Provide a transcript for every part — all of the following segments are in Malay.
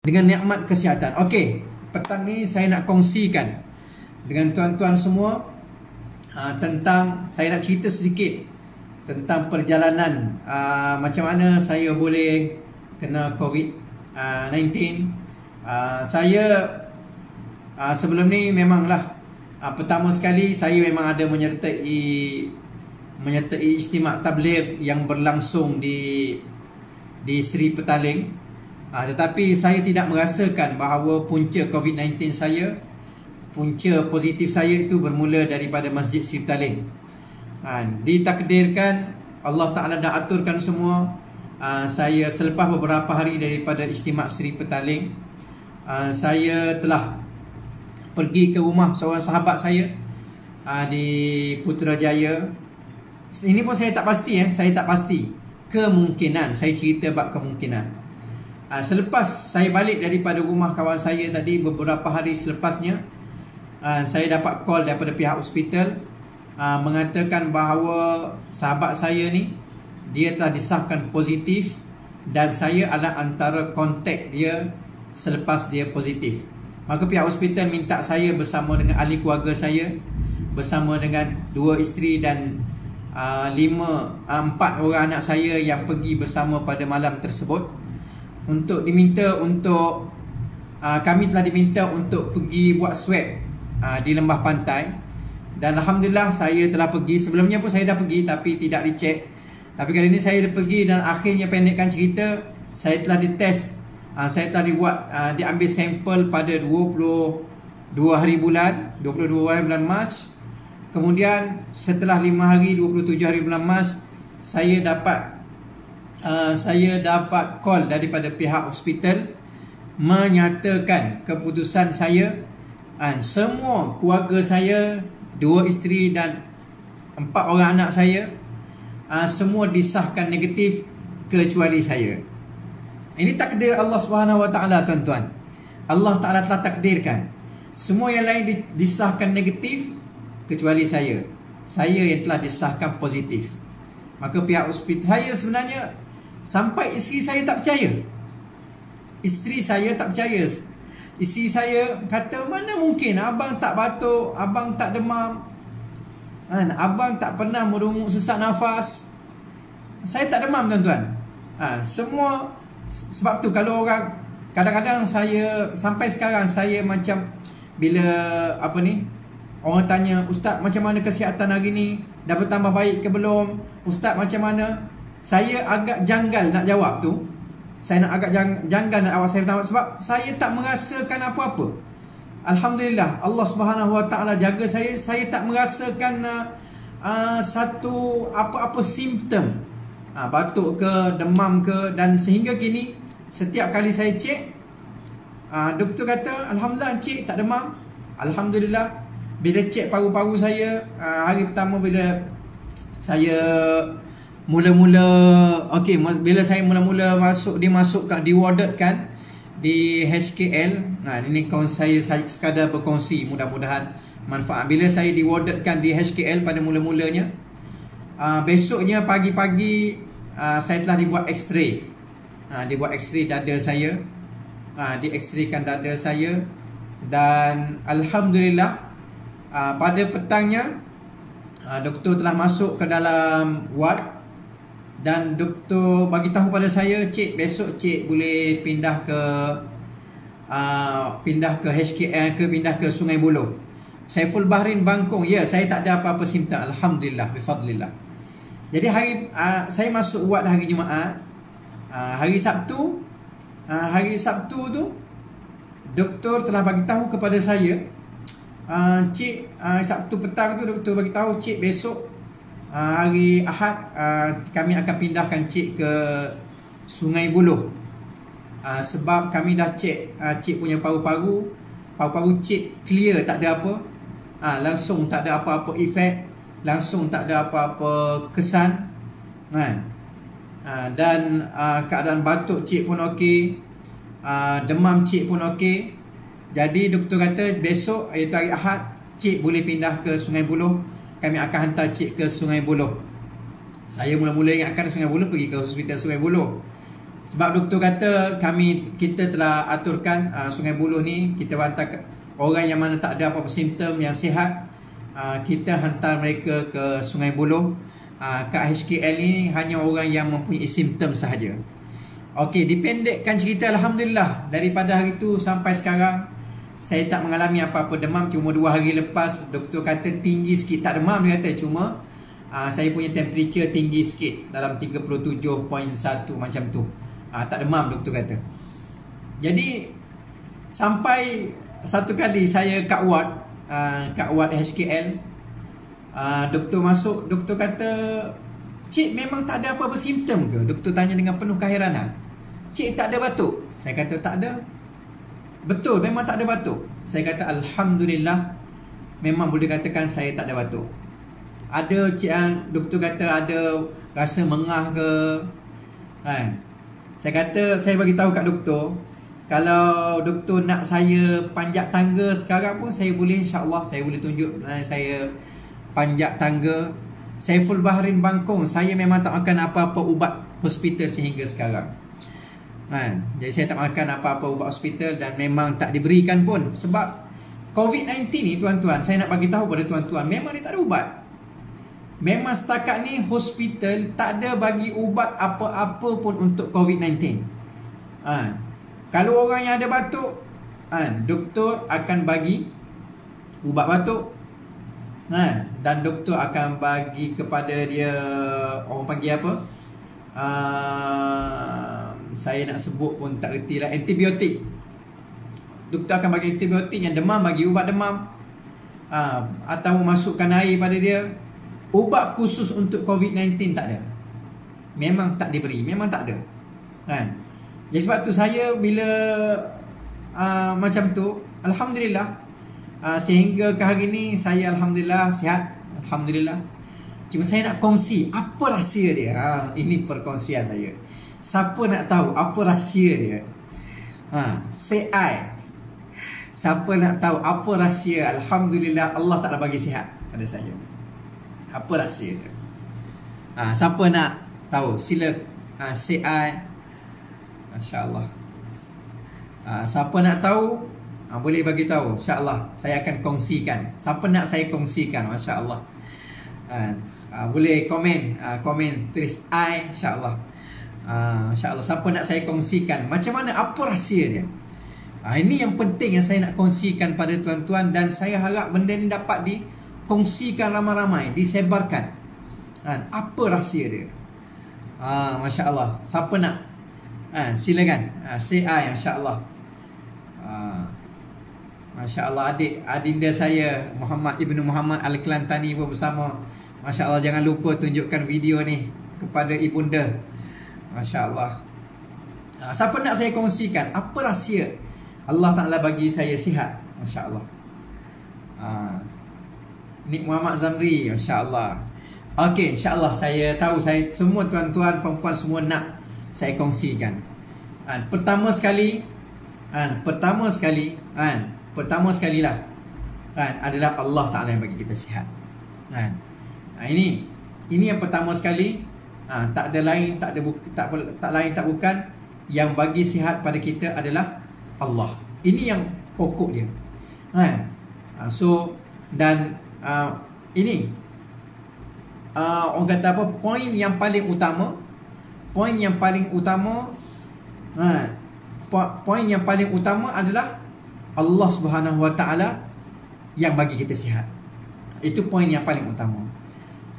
dengan nikmat kesihatan. Okey, petang ni saya nak kongsikan dengan tuan-tuan semua tentang, saya nak cerita sedikit tentang perjalanan macam mana saya boleh kena COVID-19. Saya sebelum ni memanglah pertama sekali saya memang ada menyertai istimak tabligh yang berlangsung di Seri Petaling, tetapi saya tidak merasakan bahawa punca COVID-19 saya, punca positif saya itu bermula daripada Masjid Seri Petaling. Ditakdirkan Allah Ta'ala dah aturkan semua. Saya selepas beberapa hari daripada istimak Seri Petaling, saya telah pergi ke rumah seorang sahabat saya di Putrajaya. Ini pun saya tak pasti, saya tak pasti. Kemungkinan, saya cerita bab kemungkinan. Selepas saya balik daripada rumah kawan saya tadi, beberapa hari selepasnya, saya dapat call daripada pihak hospital mengatakan bahawa sahabat saya ni, dia telah disahkan positif dan saya adalah antara kontak dia selepas dia positif. Maka pihak hospital minta saya bersama dengan ahli keluarga saya, bersama dengan 2 isteri dan 4 orang anak saya yang pergi bersama pada malam tersebut, untuk diminta untuk kami telah diminta untuk pergi buat swab di lembah pantai. Dan Alhamdulillah saya telah pergi. Sebelumnya pun saya dah pergi tapi tidak dicek. Tapi kali ini saya dah pergi dan akhirnya, pendekkan cerita, saya telah dites. Saya telah diambil sampel pada 22 hari bulan Mac. Kemudian setelah 5 hari, 27 hari bulan Mac, saya dapat call daripada pihak hospital menyatakan keputusan saya. Semua keluarga saya, 2 isteri dan 4 orang anak saya, semua disahkan negatif kecuali saya. Ini takdir Allah Subhanahu Wa Taala, tuan-tuan. Allah Taala telah takdirkan semua yang lain disahkan negatif kecuali saya. Saya yang telah disahkan positif. Maka pihak hospital, saya sebenarnya sampai isteri saya tak percaya. Isteri saya tak percaya. Isteri saya kata, mana mungkin abang tak batuk, abang tak demam, abang tak pernah merungut sesak nafas. Saya tak demam, tuan-tuan. Semua. Sebab tu kalau orang, kadang-kadang saya, sampai sekarang saya macam, bila orang tanya, Ustaz macam mana kesihatan hari ni, dah bertambah baik ke belum, Ustaz macam mana, saya agak janggal nak jawab tu. Saya nak agak janggal nak awak saya bertambah, sebab saya tak merasakan apa-apa. Alhamdulillah, Allah Subhanahu Wa Taala jaga saya. Saya tak merasakan satu apa-apa simptom, batuk ke, demam ke. Dan sehingga kini setiap kali saya cek, doktor kata Alhamdulillah cik tak demam. Alhamdulillah. Bila cek paru-paru saya, hari pertama bila saya bila saya mula-mula diwardedkan di HKL. Ini saya sekadar berkongsi, mudah-mudahan manfaat. Bila saya diwardedkan di HKL pada mula-mulanya, besoknya pagi-pagi saya telah dibuat X-ray. Dibuat X-ray dada saya. Di-X-raykan dada saya. Dan Alhamdulillah, pada petangnya doktor telah masuk ke dalam ward. Dan doktor bagi tahu pada saya, cik, besok cik boleh pindah ke HKL pindah ke Sungai Buloh. Saiful Bahrin Bangkong. Ya, saya tak ada apa-apa simptom, Alhamdulillah, bifadlillah. Jadi saya masuk ward hari Jumaat. Hari Sabtu tu doktor telah bagi tahu kepada saya, cik, Sabtu petang tu doktor bagi tahu, cik, besok hari Ahad kami akan pindahkan cik ke Sungai Buloh. Sebab kami dah cek cik punya paru-paru cik clear, tak ada apa. Langsung tak ada apa-apa efek, langsung tak ada apa-apa kesan. Dan keadaan batuk cik pun okey, demam cik pun okey. Jadi doktor kata besok, iaitu hari Ahad, cik boleh pindah ke Sungai Buloh. Kami akan hantar cik ke Sungai Buloh. Saya mula-mula ingatkan Sungai Buloh, pergi ke hospital Sungai Buloh. Sebab doktor kata kita telah aturkan Sungai Buloh ni, kita hantar orang yang mana tak ada apa-apa simptom, yang sihat, kita hantar mereka ke Sungai Buloh. Kat HKL ni hanya orang yang mempunyai simptom sahaja. Okey, dipendekkan cerita, Alhamdulillah, daripada hari tu sampai sekarang saya tak mengalami apa-apa demam. Cuma 2 hari lepas doktor kata tinggi sikit, tak demam dia kata, cuma saya punya temperature tinggi sikit, dalam 37.1 macam tu. Tak demam doktor kata. Jadi sampai satu kali saya kat ward HKL, doktor masuk, doktor kata, "Cik memang tak ada apa-apa simptom ke?" Doktor tanya dengan penuh keheranan. "Cik tak ada batuk?" Saya kata tak ada. "Betul, memang tak ada batuk?" Saya kata Alhamdulillah, memang boleh katakan saya tak ada batuk. Ada doktor kata ada rasa mengah ke, saya kata, saya bagi tahu kat doktor, kalau doktor nak saya panjat tangga sekarang pun saya boleh, insya-Allah saya boleh tunjuk saya panjat tangga. Saiful Bahrin Bangkong, saya memang tak makan apa-apa ubat hospital sehingga sekarang. Jadi saya tak makan apa-apa ubat hospital dan memang tak diberikan pun. Sebab COVID-19 ni tuan-tuan, saya nak bagi tahu pada tuan-tuan, memang dia tak ada ubat. Memang setakat ni hospital tak ada bagi ubat apa-apa pun untuk COVID-19. Kalau orang yang ada batuk, doktor akan bagi ubat batuk, dan doktor akan bagi kepada dia, orang panggil apa, saya nak sebut pun tak reti lah, antibiotik. Doktor akan bagi antibiotik. Yang demam bagi ubat demam, atau masukkan air pada dia. Ubat khusus untuk COVID-19 tak ada, memang tak diberi, memang tak ada, Jadi sebab tu saya bila macam tu, Alhamdulillah, sehingga ke hari ni saya Alhamdulillah sihat, Alhamdulillah. Cuma saya nak kongsi apa rahsia dia. Ini perkongsian saya. Siapa nak tahu apa rahsia dia? Say I. Siapa nak tahu apa rahsia? Alhamdulillah, Allah Ta'ala bagi sihat pada saya. Apa rahsia dia? Siapa nak tahu? Sila say I. Masya-Allah. Siapa nak tahu, boleh bagi tahu, insya-Allah saya akan kongsikan. Siapa nak saya kongsikan, masya-Allah. Boleh komen, tulis I, insya-Allah. Insya-Allah siapa nak saya kongsikan, macam mana, apa rahsia dia. Ini yang penting yang saya nak kongsikan pada tuan-tuan, dan saya harap benda ni dapat dikongsikan ramai-ramai, disebarkan. Apa rahsia dia? Masya-Allah. Siapa nak? Silakan. Say I, insya-Allah. Masya-Allah, adinda saya Muhammad Ibnu Muhammad Al-Kelantani pun bersama. Masya-Allah, jangan lupa tunjukkan video ni kepada ibunda. Masya-Allah. Siapa nak saya kongsikan apa rahsia Allah Ta'ala bagi saya sihat? Masya-Allah. Nik Muhammad Zamri, masya-Allah. Okey, insya-Allah saya tahu semua tuan-tuan, puan-puan semua nak saya kongsikan. Pertama sekali lah, adalah Allah Ta'ala yang bagi kita sihat. Ini yang pertama sekali. Tak ada lain, tak bukan, yang bagi sihat pada kita adalah Allah. Ini yang pokok dia. Dan ini orang kata apa, poin yang paling utama adalah Allah Subhanahu Wa Ta'ala yang bagi kita sihat. Itu poin yang paling utama.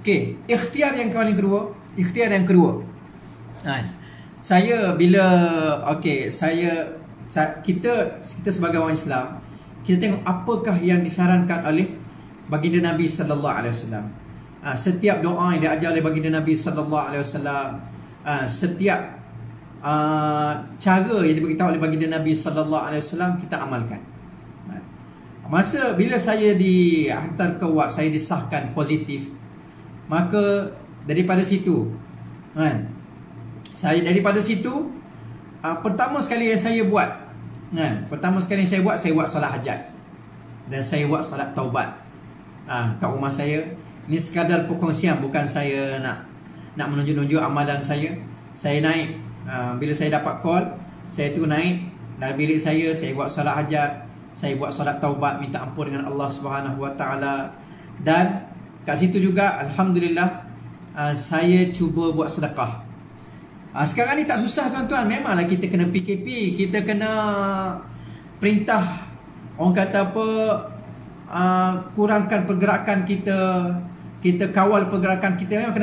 Okey, ikhtiar yang kedua. Saya bila kita sebagai orang Islam, kita tengok apakah yang disarankan oleh baginda Nabi sallallahu alaihi wasallam. Setiap doa yang diajar oleh baginda Nabi sallallahu alaihi wasallam, setiap cara yang diberitahu oleh baginda Nabi sallallahu alaihi wasallam kita amalkan. Masa bila saya dihantar ke ward, saya disahkan positif, maka daripada situ pertama sekali yang saya buat, saya buat solat hajat dan saya buat solat taubat kat rumah saya. Ini sekadar perkongsian, bukan saya nak menunjuk-nunjuk amalan saya. Saya naik Bila saya dapat call, saya tu naik dari bilik saya buat solat hajat, saya buat solat taubat, minta ampun dengan Allah Subhanahu Wa Taala. Dan kat situ juga alhamdulillah saya cuba buat sedekah. Sekarang ni tak susah tuan-tuan. Memanglah kita kena PKP, kita kena perintah, orang kata apa, kurangkan pergerakan kita, kita kawal pergerakan kita. Memang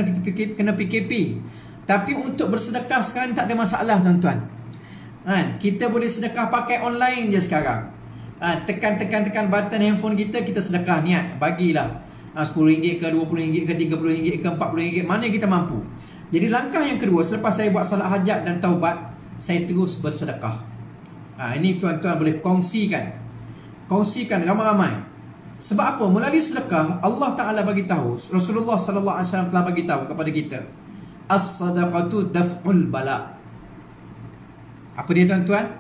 kena PKP. Tapi untuk bersedekah sekarang tak ada masalah tuan-tuan. Kita boleh sedekah pakai online je sekarang. Tekan button handphone kita sedekah, niat, bagilah RM10 ke RM20 ke RM30 ke RM40, mana yang kita mampu. Jadi langkah yang kedua, selepas saya buat salat hajat dan taubat, saya terus bersedekah. Ini tuan-tuan boleh kongsikan ramai-ramai. Sebab apa? Melalui sedekah Allah Ta'ala bagi tahu, Rasulullah sallallahu alaihi wasallam telah bagi tahu kepada kita, as-sadaqatu daf'ul bala. Apa dia tuan-tuan?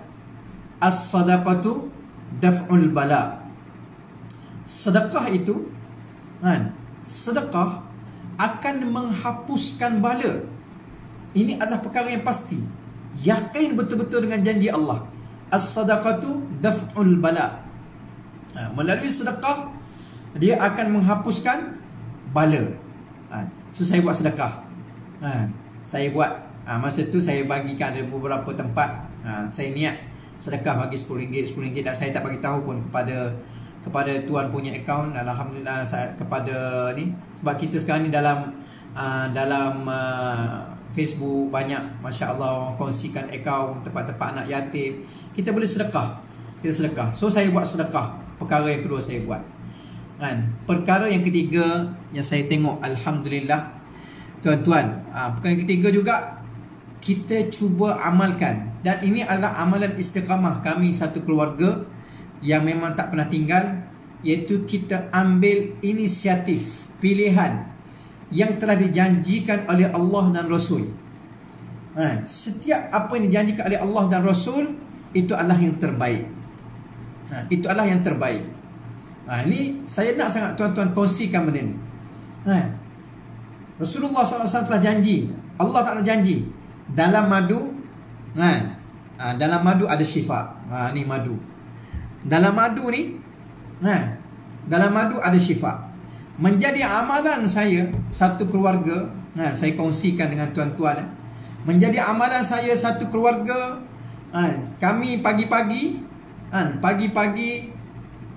As-sadaqatu daf'ul bala. Sedekah itu, sedekah akan menghapuskan bala. Ini adalah perkara yang pasti. Yakin betul-betul dengan janji Allah. As-sadaqatu daf'ul bala. Melalui sedekah, dia akan menghapuskan bala. So saya buat sedekah. Saya buat, masa tu saya bagikan ada beberapa tempat. Saya niat sedekah bagi RM10 dan saya tak bagi tahu pun kepada tuan punya akaun. Alhamdulillah kepada ni, sebab kita sekarang ni dalam Facebook banyak, masya-Allah, orang kongsikan akaun tempat-tempat anak yatim. Kita boleh sedekah. So saya buat sedekah. Perkara yang kedua saya buat. Perkara yang ketiga yang saya tengok, alhamdulillah tuan-tuan, perkara yang ketiga juga kita cuba amalkan. Dan ini adalah amalan istiqamah kami satu keluarga yang memang tak pernah tinggal, iaitu kita ambil inisiatif, pilihan yang telah dijanjikan oleh Allah dan Rasul. Setiap apa yang dijanjikan oleh Allah dan Rasul, itu adalah yang terbaik. Itu adalah yang terbaik. Ini saya nak sangat tuan-tuan kongsikan benda ni. Rasulullah SAW telah janji, Allah Ta'ala janji, dalam madu, dalam madu ada syifa. Ni madu. Dalam madu ni, dalam madu ada syifa. Menjadi amalan saya satu keluarga, saya kongsikan dengan tuan-tuan. Menjadi amalan saya satu keluarga, kami pagi-pagi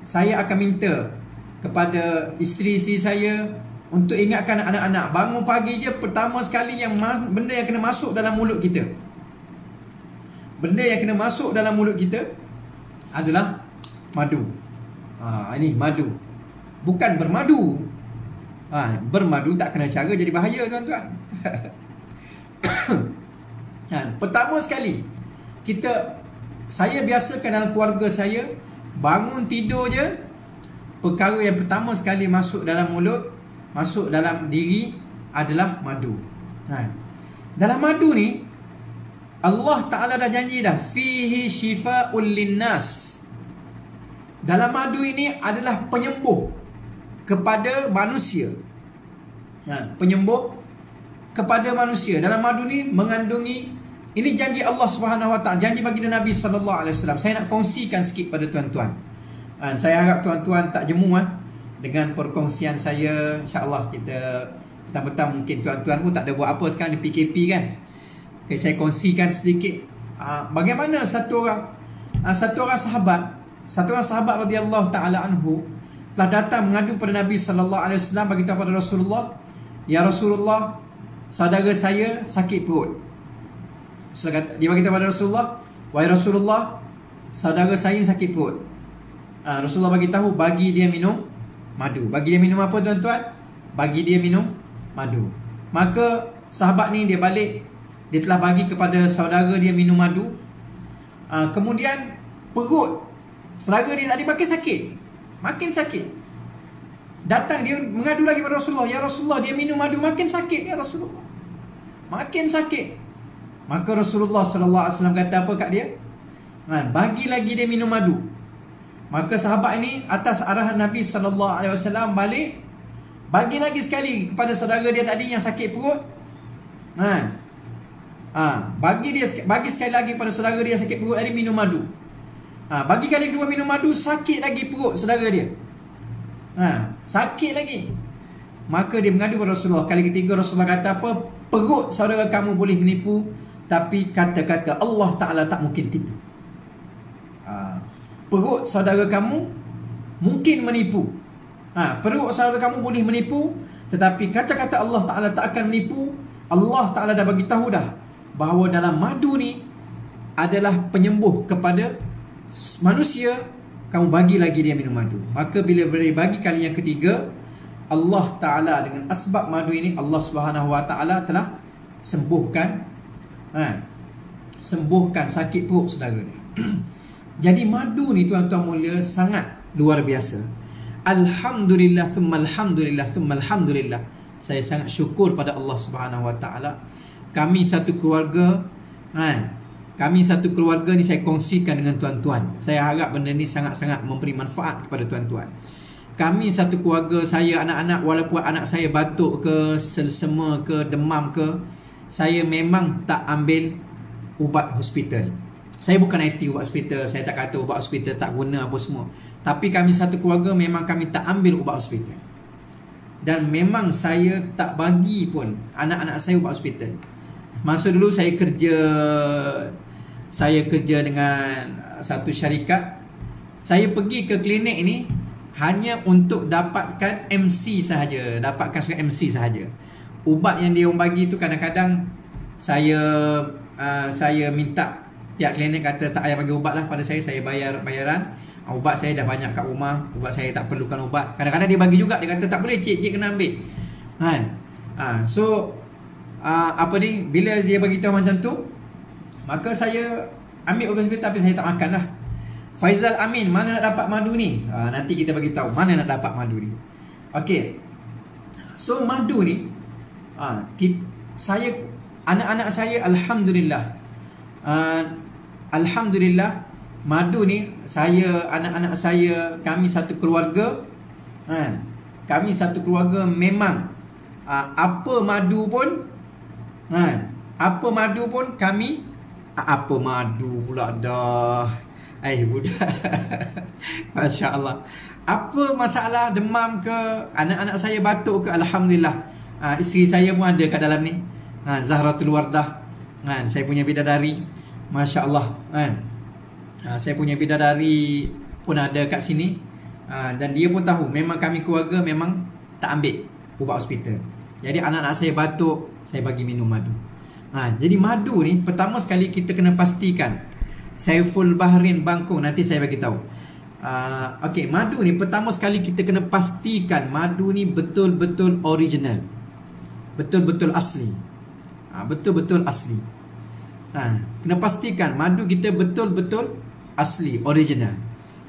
saya akan minta kepada isteri saya untuk ingatkan anak-anak, bangun pagi je, pertama sekali benda yang kena masuk dalam mulut kita, benda yang kena masuk dalam mulut kita adalah madu. Ini madu, bukan bermadu. Bermadu tak kena cara, jadi bahaya tuan-tuan. Pertama sekali saya biasakan dalam keluarga saya, bangun tidur je, perkara yang pertama sekali masuk dalam mulut, masuk dalam diri adalah madu. Dalam madu ni Allah Ta'ala dah janji dah, fihi shifa'ul linnas. Dalam madu ini adalah penyembuh kepada manusia. Penyembuh kepada manusia. Dalam madu ni mengandungi, ini janji Allah Subhanahu Wa Taala, janji baginda Nabi sallallahu alaihi wasallam. Saya nak kongsikan sikit pada tuan-tuan. Saya harap tuan-tuan tak jemu dengan perkongsian saya. InsyaAllah kita petang-petang, mungkin tuan-tuan pun tak ada buat apa sekarang di PKP kan. Okay, saya kongsikan sedikit bagaimana satu orang sahabat radhiyallahu taala anhu telah datang mengadu pada Nabi sallallahu alaihi wasallam, bagi tahu pada Rasulullah, ya Rasulullah, saudara saya sakit perut. Dia bagi tahu pada Rasulullah, wahai Rasulullah, saudara saya sakit perut. Rasulullah bagi tahu, bagi dia minum madu. Bagi dia minum apa tuan-tuan? Bagi dia minum madu. Maka sahabat ni dia balik, dia telah bagi kepada saudara dia minum madu. Kemudian perut saudara dia tadi makin sakit. Datang dia mengadu lagi kepada Rasulullah, ya Rasulullah, dia minum madu makin sakit ya Rasulullah, makin sakit. Maka Rasulullah sallallahu alaihi wasallam kata apa kat dia? Bagi lagi dia minum madu. Maka sahabat ini atas arahan Nabi sallallahu alaihi wasallam balik, bagi lagi sekali kepada saudara dia tadi yang sakit perut. Bagi sekali lagi pada saudara dia sakit perut hari minum madu. Bagi kali kedua minum madu, sakit lagi perut saudara dia. Sakit lagi. Maka dia mengadu kepada Rasulullah. Kali ketiga Rasulullah kata apa? Perut saudara kamu boleh menipu, tapi kata-kata Allah Ta'ala tak mungkin tipu. Perut saudara kamu mungkin menipu. Perut saudara kamu boleh menipu, tetapi kata-kata Allah Ta'ala tak akan menipu. Allah Ta'ala dah bagi tahu dah bahawa dalam madu ni adalah penyembuh kepada manusia. Kamu bagi lagi dia minum madu. Maka bila bagi kali yang ketiga, Allah Ta'ala dengan asbab madu ini, Allah Subhanahu Wa Ta'ala telah sembuhkan sembuhkan sakit perut saudara ni. Jadi madu ni tuan-tuan mulia sangat luar biasa. Alhamdulillah thumma alhamdulillah thumma alhamdulillah. Saya sangat syukur pada Allah Subhanahu Wa Ta'ala. Kami satu keluarga, kami satu keluarga ni saya kongsikan dengan tuan-tuan. Saya harap benda ni sangat-sangat memberi manfaat kepada tuan-tuan. Kami satu keluarga, saya anak-anak, walaupun anak saya batuk ke, selsema ke, demam ke, saya memang tak ambil ubat hospital. Saya bukan anti ubat hospital. Saya tak kata ubat hospital tak guna apa semua. Tapi kami satu keluarga memang kami tak ambil ubat hospital. Dan memang saya tak bagi pun anak-anak saya ubat hospital. Masa dulu saya kerja dengan satu syarikat. Saya pergi ke klinik ini hanya untuk dapatkan MC sahaja, dapatkan surat MC sahaja. Ubat yang dia orang bagi tu kadang-kadang saya minta pihak klinik kata tak payah bagi ubat lah pada saya bayar bayaran. Ubat saya dah banyak kat rumah, ubat saya tak perlukan ubat. Kadang-kadang dia bagi juga, dia kata tak boleh cik kena ambil. Bila dia bagi tahu macam tu, maka saya ambil ubat hospital tapi saya tak makan lah. Faizal Amin, mana nak dapat madu ni? Nanti kita bagi tahu mana nak dapat madu ni. Okey. So madu ni anak-anak saya alhamdulillah. Alhamdulillah madu ni anak-anak saya, kami satu keluarga. Kami satu keluarga memang apa madu pun kami apa madu pula dah. Budak. Masya Allah. Apa masalah demam ke, anak-anak saya batuk ke, alhamdulillah. Isteri saya pun ada kat dalam ni. Zahratul Wardah. Saya punya bidadari. Masya Allah. Saya punya bidadari pun ada kat sini. Dan dia pun tahu memang kami keluarga memang tak ambil ubat hospital. Jadi anak-anak saya batuk, saya bagi minum madu. Jadi madu ni pertama sekali kita kena pastikan. Saiful Bahrin Bangkong, nanti saya bagi tahu. Okey, madu ni pertama sekali kita kena pastikan madu ni betul-betul original. Betul-betul asli. Betul-betul asli. Kena pastikan madu kita betul-betul asli, original.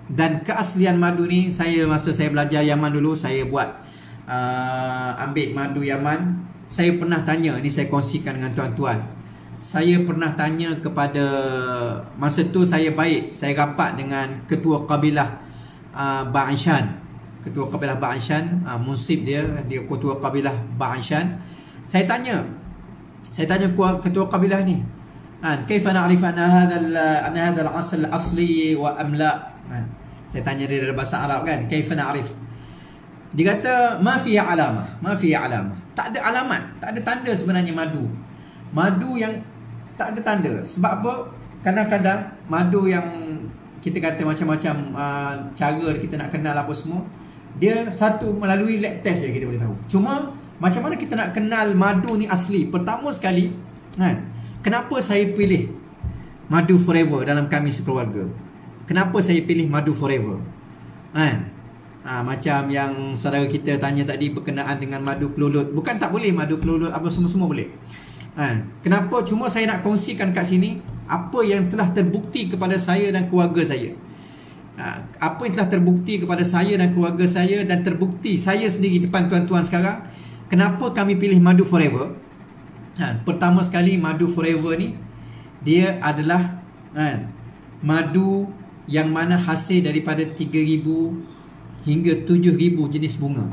Dan keaslian madu ni, masa saya belajar Yaman dulu, saya buat ambil madu Yaman. Saya pernah tanya, ni saya kongsikan dengan tuan-tuan. Saya pernah tanya kepada, masa tu saya rapat dengan ketua kabilah Ba'anshan. Ketua kabilah Ba'anshan, munsib dia ketua kabilah Ba'anshan. Saya tanya ketua kabilah ni, kaifa na'rif anna hadha al-asl asli wa am la? Saya tanya dia dalam bahasa Arab kan, kaifa na'rif? Dia kata ma fiha alamah. Tak ada alamat, tak ada tanda sebenarnya madu yang tak ada tanda. Sebab apa? Kadang-kadang madu yang kita kata macam-macam cara kita nak kenal apa semua, dia satu melalui lab test je kita boleh tahu. Cuma macam mana kita nak kenal madu ni asli? Pertama sekali, kenapa saya pilih madu forever dalam kami sekeluarga? Kenapa saya pilih madu forever? Macam yang saudara kita tanya tadi berkenaan dengan madu kelulut. Bukan tak boleh madu kelulut, apa semua boleh. Kenapa? Cuma saya nak kongsikan kat sini apa yang telah terbukti kepada saya dan keluarga saya. Apa yang telah terbukti kepada saya dan keluarga saya, dan terbukti saya sendiri depan tuan-tuan sekarang. Kenapa kami pilih madu forever? Pertama sekali, madu forever ni dia adalah madu yang mana hasil daripada 3,000 hingga 7,000 jenis bunga.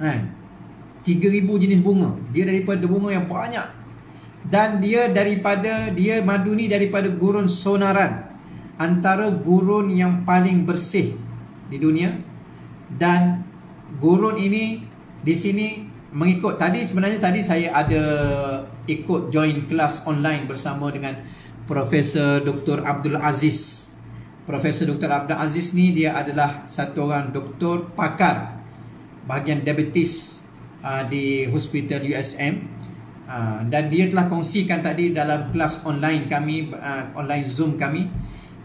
3,000 jenis bunga. Dia daripada bunga yang banyak. Dan dia madu ni daripada gurun sonaran, antara gurun yang paling bersih di dunia. Dan gurun ini di sini mengikut sebenarnya tadi saya ada ikut join kelas online bersama dengan Profesor Dr. Abdul Aziz. Profesor Dr. Abdul Aziz ni dia adalah satu orang doktor pakar bahagian diabetes di Hospital USM. Dan dia telah kongsikan tadi dalam kelas online kami, online Zoom kami,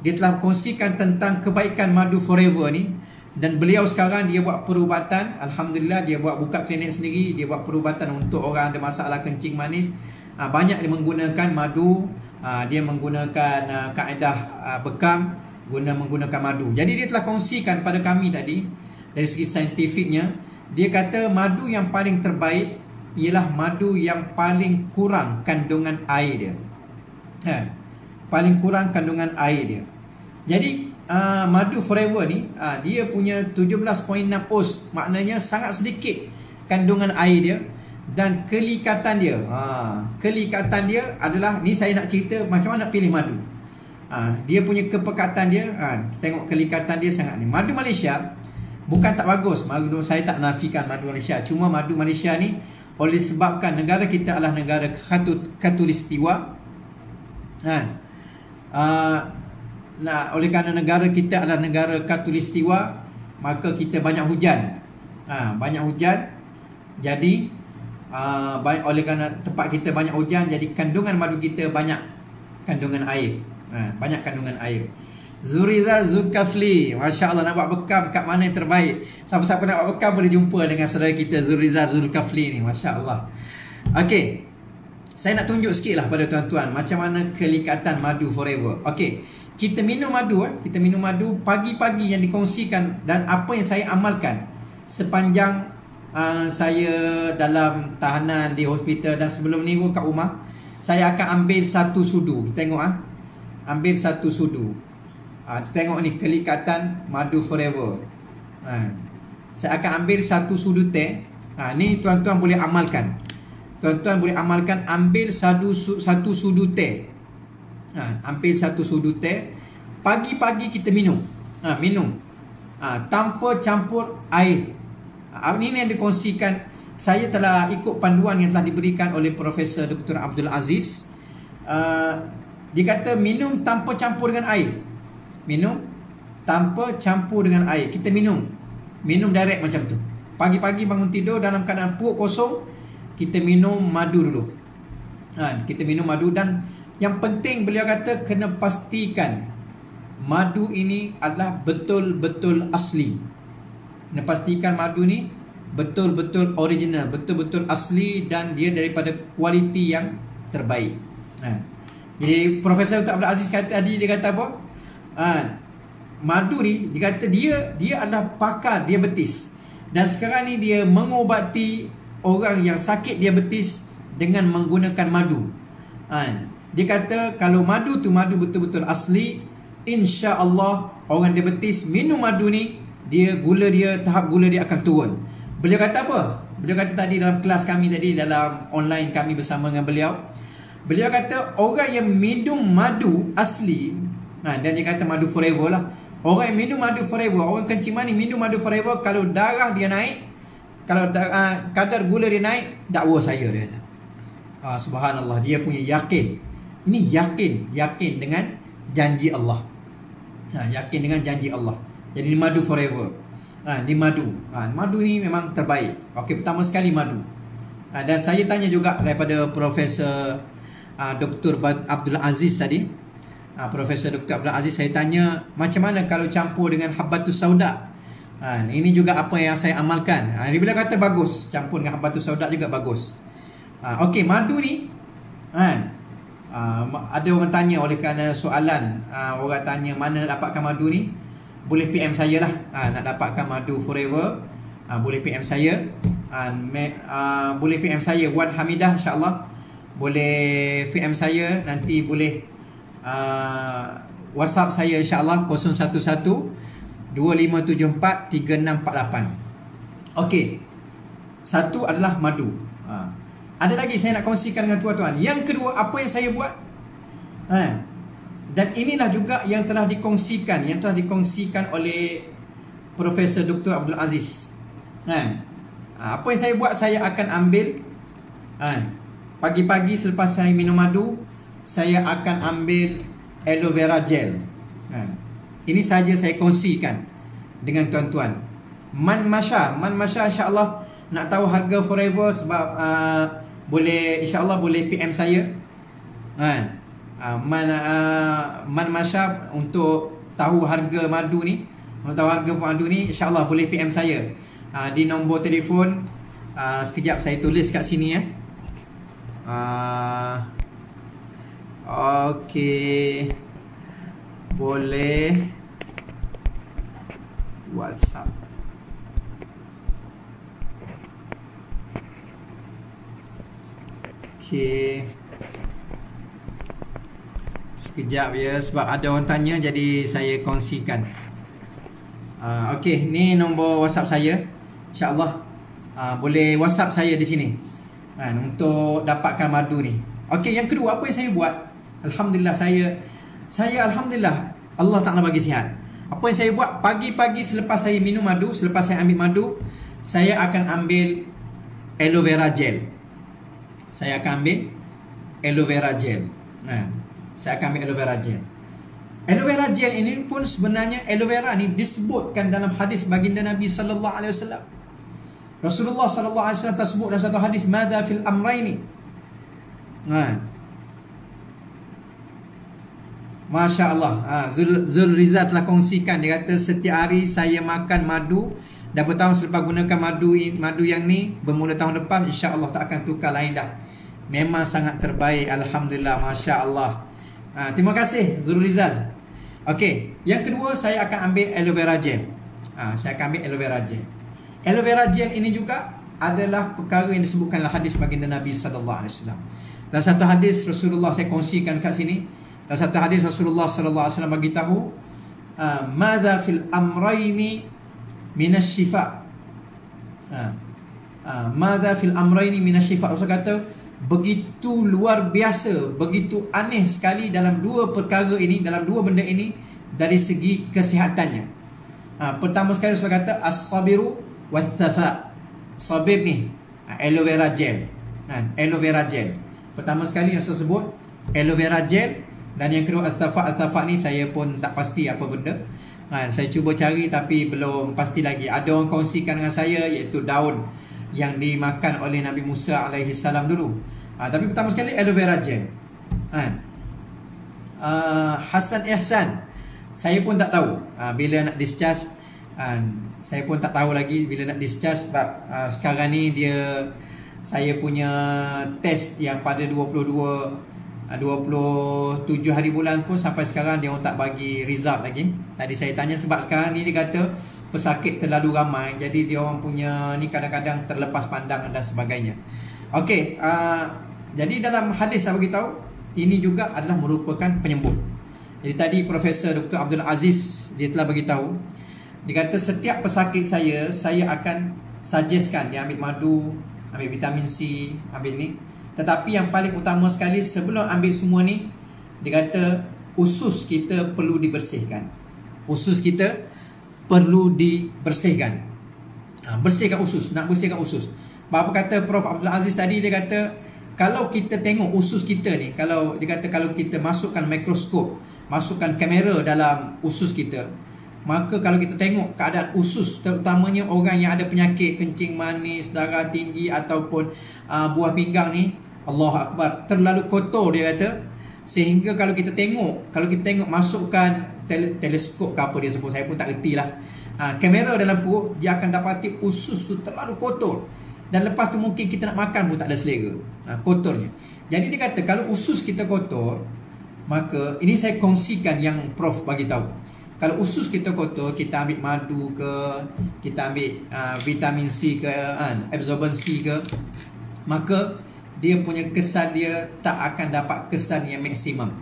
dia telah kongsikan tentang kebaikan madu forever ni. Dan beliau sekarang dia buat perubatan, alhamdulillah, dia buka klinik sendiri, dia buat perubatan untuk orang ada masalah kencing manis. Banyak dia menggunakan madu, dia menggunakan kaedah bekam, menggunakan madu. Jadi dia telah kongsikan pada kami tadi dari segi saintifiknya, dia kata madu yang paling terbaik ialah madu yang paling kurang kandungan air dia. Paling kurang kandungan air dia. Jadi madu forever ni dia punya 17.6 oz, maknanya sangat sedikit kandungan air dia. Dan kelikatan dia, kelikatan dia adalah, ni saya nak cerita macam mana pilih madu. Dia punya kepekatan dia, tengok kelikatan dia sangat ni. Madu Malaysia bukan tak bagus, madu saya tak nafikan madu Malaysia, cuma madu Malaysia ni oleh sebabkan negara kita adalah negara khatulistiwa. Oleh kerana negara kita adalah negara khatulistiwa, maka kita banyak hujan. Banyak hujan. Jadi oleh kerana tempat kita banyak hujan, jadi kandungan madu kita banyak kandungan air. Banyak kandungan air. Zurizal Zulkafli, Masya Allah, nak buat bekam kat mana yang terbaik? Siapa-siapa nak buat bekam boleh jumpa dengan saudara kita Zurizal Zulkafli ni, Masya Allah. Okey, saya nak tunjuk sikit lah pada tuan-tuan macam mana kelikatan madu forever. Okey, kita minum madu, kita minum madu pagi-pagi yang dikongsikan, dan apa yang saya amalkan sepanjang saya dalam tahanan di hospital dan sebelum ni kat rumah, saya akan ambil satu sudu. Kita tengok ambil satu sudu. Tengok ni kelikatan madu forever. Saya akan ambil satu sudu teh. Ni tuan-tuan boleh amalkan. Tuan-tuan boleh amalkan, ambil satu sudu teh. Ambil satu sudu teh. Pagi-pagi kita minum. Minum. Tanpa campur air. Ini yang dikongsikan. Saya telah ikut panduan yang telah diberikan oleh Profesor Dr. Abdul Aziz. Dia kata minum tanpa campur dengan air. Minum tanpa campur dengan air. Kita minum direct macam tu. Pagi-pagi bangun tidur dalam keadaan perut kosong, kita minum madu dulu. Kita minum madu, dan yang penting beliau kata kena pastikan madu ini adalah betul-betul asli. Kena pastikan madu ni betul-betul original, betul-betul asli, dan dia daripada kualiti yang terbaik. Jadi Profesor Dr. Abdul Aziz kata tadi, dia kata apa? Madu ni dia kata dia adalah pakar diabetes, dan sekarang ni dia mengobati orang yang sakit diabetes dengan menggunakan madu. Dia kata kalau madu tu madu betul-betul asli, insya-Allah orang diabetes minum madu ni, tahap gula dia akan turun. Beliau kata apa? Beliau kata tadi dalam kelas kami tadi, dalam online kami bersama dengan beliau, beliau kata orang yang minum madu asli, dan dia kata madu forever lah. Orang yang minum madu forever, orang kencing manis minum madu forever, kalau darah dia naik, kalau kadar gula dia naik, dakwa saya, dia kata. Subhanallah, dia punya yakin. Ini yakin dengan janji Allah. Yakin dengan janji Allah. Jadi ini madu forever. Ini madu. Madu ni memang terbaik. Okey, pertama sekali madu. Dan saya tanya juga daripada Profesor Dr. Abdul Aziz tadi. Profesor Dr. Abdul Aziz, saya tanya macam mana kalau campur dengan habbatus sauda. Ini juga apa yang saya amalkan. Dia bila kata bagus, campur dengan habbatus sauda juga bagus. Okey, madu ni ada orang tanya, oleh kerana soalan, orang tanya mana nak dapatkan madu ni, boleh PM saya lah. Nak dapatkan madu forever, boleh PM saya. Boleh PM saya Wan Hamidah, insyaAllah. Boleh PM saya, nanti boleh WhatsApp saya, insyaAllah, 011-2574-3648. Okey, satu adalah madu. Ada lagi saya nak kongsikan dengan tuan-tuan. Yang kedua, apa yang saya buat? Dan inilah juga yang telah dikongsikan oleh Profesor Dr. Abdul Aziz. Apa yang saya buat, saya akan ambil pagi-pagi selepas saya minum madu, saya akan ambil aloe vera gel. Ini saja saya kongsikan dengan tuan-tuan. Man Masya insya-Allah nak tahu harga forever sebab boleh, insya-Allah boleh PM saya. Man Masya untuk tahu harga madu ni, insya-Allah boleh PM saya di nombor telefon. Sekejap saya tulis kat sini ya. Okey. Boleh WhatsApp. Okey. Sekejap ya, sebab ada orang tanya jadi saya kongsikan. Okey, ni nombor WhatsApp saya. InsyaAllah boleh WhatsApp saya di sini untuk dapatkan madu ni. Okey, yang kedua apa yang saya buat? Alhamdulillah, saya Alhamdulillah Allah Ta'ala bagi sihat. Apa yang saya buat? Pagi-pagi selepas saya minum madu, selepas saya ambil madu, saya akan ambil aloe vera gel. Saya akan ambil aloe vera gel. Saya akan ambil aloe vera gel. Aloe vera gel ini pun sebenarnya aloe vera ni disebutkan dalam hadis baginda Nabi sallallahu alaihi wasallam. Rasulullah sallallahu alaihi wasallam tersebut dalam satu hadis, "Madza fil amraini?" Masya Allah. Zul Rizal telah kongsikan. Dia kata setiap hari saya makan madu. Dah bertahun selepas gunakan madu yang ni, bermula tahun lepas, insya-Allah tak akan tukar lain dah. Memang sangat terbaik. Alhamdulillah. Masya Allah. Terima kasih Zul Rizal. Okey, yang kedua saya akan ambil aloe vera gel. Saya akan ambil aloe vera gel. Aloe vera gel ini juga adalah perkara yang disebutkan dalam hadis baginda Nabi sallallahu alaihi wasallam. Dalam satu hadis Rasulullah, saya kongsikan kat sini. Dalam satu hadis Rasulullah sallallahu alaihi wasallam bagi tahu, "Madza fil amrayni minasy-syifa." Madza fil amrayni minasy-syifa. Rasul kata begitu luar biasa, begitu aneh sekali dalam dua perkara ini, dalam dua benda ini dari segi kesihatannya. Pertama sekali Rasul kata as-sabiru wat-thafa. Sabir ni aloe vera gel. Aloe vera gel. Pertama sekali Rasul sebut aloe vera gel. Dan yang kedua al-thafa ni saya pun tak pasti apa benda. Saya cuba cari tapi belum pasti lagi. Ada orang kongsikan dengan saya iaitu daun yang dimakan oleh Nabi Musa alaihi salam dulu. Tapi pertama sekali aloe vera gel. Hasan Ihsan, saya pun tak tahu bila nak discharge. Saya pun tak tahu lagi bila nak discharge sebab sekarang ni saya punya test yang pada 27 hari bulan pun sampai sekarang dia orang tak bagi result lagi. Tadi saya tanya sebab sekarang ni dia kata pesakit terlalu ramai, jadi dia orang punya ni kadang-kadang terlepas pandang dan sebagainya. Okey, jadi dalam hadis saya beritahu ini juga adalah merupakan penyembuh. Jadi tadi Profesor Dr. Abdul Aziz dia telah beritahu, dia kata setiap pesakit saya akan suggestkan dia ambil madu, ambil vitamin C, ambil ni. Tetapi yang paling utama sekali sebelum ambil semua ni, dia kata usus kita perlu dibersihkan. Usus kita perlu dibersihkan. Bersihkan usus, nak bersihkan usus. Apa kata Prof Abdul Aziz tadi, dia kata kalau kita tengok usus kita ni, kalau kita masukkan mikroskop, masukkan kamera dalam usus kita, maka kalau kita tengok keadaan usus, terutamanya orang yang ada penyakit kencing manis, darah tinggi ataupun buah pinggang ni, Allahu Akbar, terlalu kotor dia kata. Sehingga kalau kita tengok masukkan teleskop ke apa dia sebut, saya pun tak reti lah, kamera dalam perut, dia akan dapati usus tu terlalu kotor. Dan lepas tu mungkin kita nak makan pun tak ada selera, kotornya. Jadi dia kata kalau usus kita kotor, maka ini saya kongsikan yang Prof bagi tahu. Kalau usus kita kotor, kita ambil madu ke, kita ambil vitamin C ke, absorbency ke, maka dia punya kesan dia tak akan dapat kesan yang maksimum.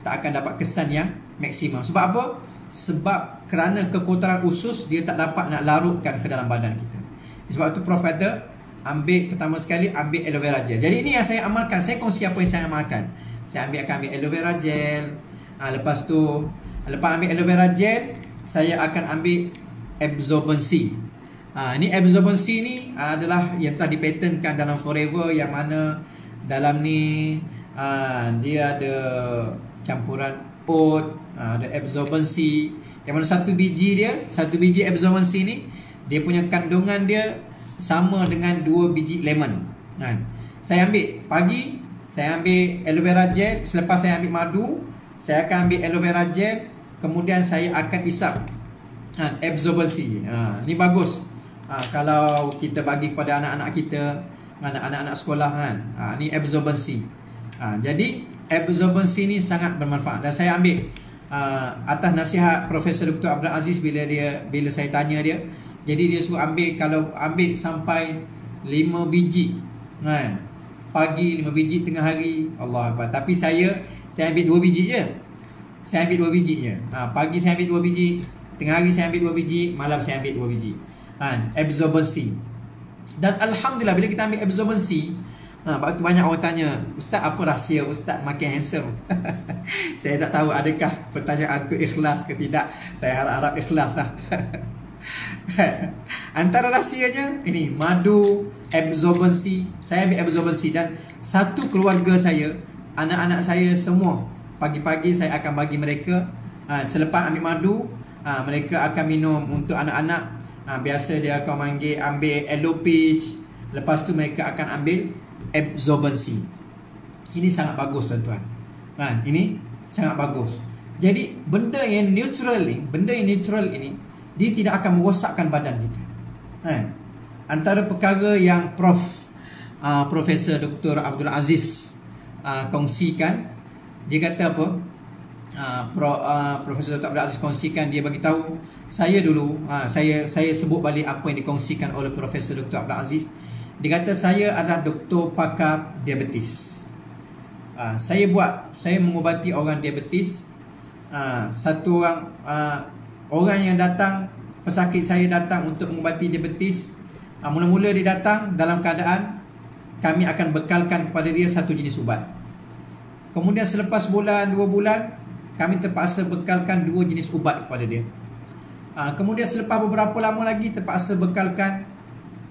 Tak akan dapat kesan yang maksimum. Sebab apa? Sebab kerana kekotoran usus, dia tak dapat nak larutkan ke dalam badan kita. Sebab tu Prof kata ambil pertama sekali ambil aloe vera gel. Jadi ini yang saya amalkan. Saya kongsi apa yang saya amalkan. Saya akan ambil aloe vera gel. Lepas tu, lepas ambil aloe vera gel, saya akan ambil absorbency. Ini absorbency ni adalah yang telah dipatenkan dalam Forever, yang mana dalam ni dia ada campuran oat, ada absorbency, yang mana satu biji absorbency ni dia punya kandungan dia sama dengan 2 biji lemon. Saya ambil pagi, saya ambil aloe vera gel. Selepas saya ambil madu, saya akan ambil aloe vera gel. Kemudian saya akan isap absorbency. Ni bagus kalau kita bagi kepada anak-anak kita, anak-anak sekolah kan. Ni absorbency. Jadi absorbency ni sangat bermanfaat. Dan saya ambil atas nasihat Profesor Dr. Abdul Aziz, bila saya tanya dia, jadi dia suruh ambil, kalau ambil sampai 5 biji kan, pagi 5 biji, tengah hari Allah Akbar. Tapi saya ambil 2 biji je. Pagi saya ambil 2 biji, tengah hari saya ambil 2 biji, malam saya ambil 2 biji kan, absorbency. Dan Alhamdulillah, bila kita ambil absorbency, waktu banyak orang tanya, Ustaz, apa rahsia Ustaz makin handsome? Saya tak tahu adakah pertanyaan tu ikhlas ke tidak. Saya harap ikhlas lah. Antara rahsianya ini madu, absorbency. Saya ambil absorbency, dan satu keluarga saya, anak-anak saya semua, pagi-pagi saya akan bagi mereka, selepas ambil madu, mereka akan minum. Untuk anak-anak, biasa dia akan ambil aloe peach. Lepas tu mereka akan ambil absorbency. Ini sangat bagus tuan-tuan. Ini sangat bagus. Jadi benda yang neutral ini dia tidak akan merosakkan badan kita. Antara perkara yang Profesor Dr. Abdul Aziz kongsikan, dia kata apa? Profesor Dr. Abdul Aziz kongsikan, dia bagi tahu saya dulu, saya sebut balik apa yang dikongsikan oleh Profesor Dr. Abdul Aziz. Dia kata saya adalah doktor pakar diabetes. Saya mengubati orang diabetes. Satu orang yang datang, pesakit saya datang untuk mengubati diabetes. Mula-mula dia datang dalam keadaan kami akan bekalkan kepada dia satu jenis ubat. Kemudian selepas bulan, 2 bulan, kami terpaksa bekalkan 2 jenis ubat kepada dia. Kemudian selepas beberapa lama lagi terpaksa bekalkan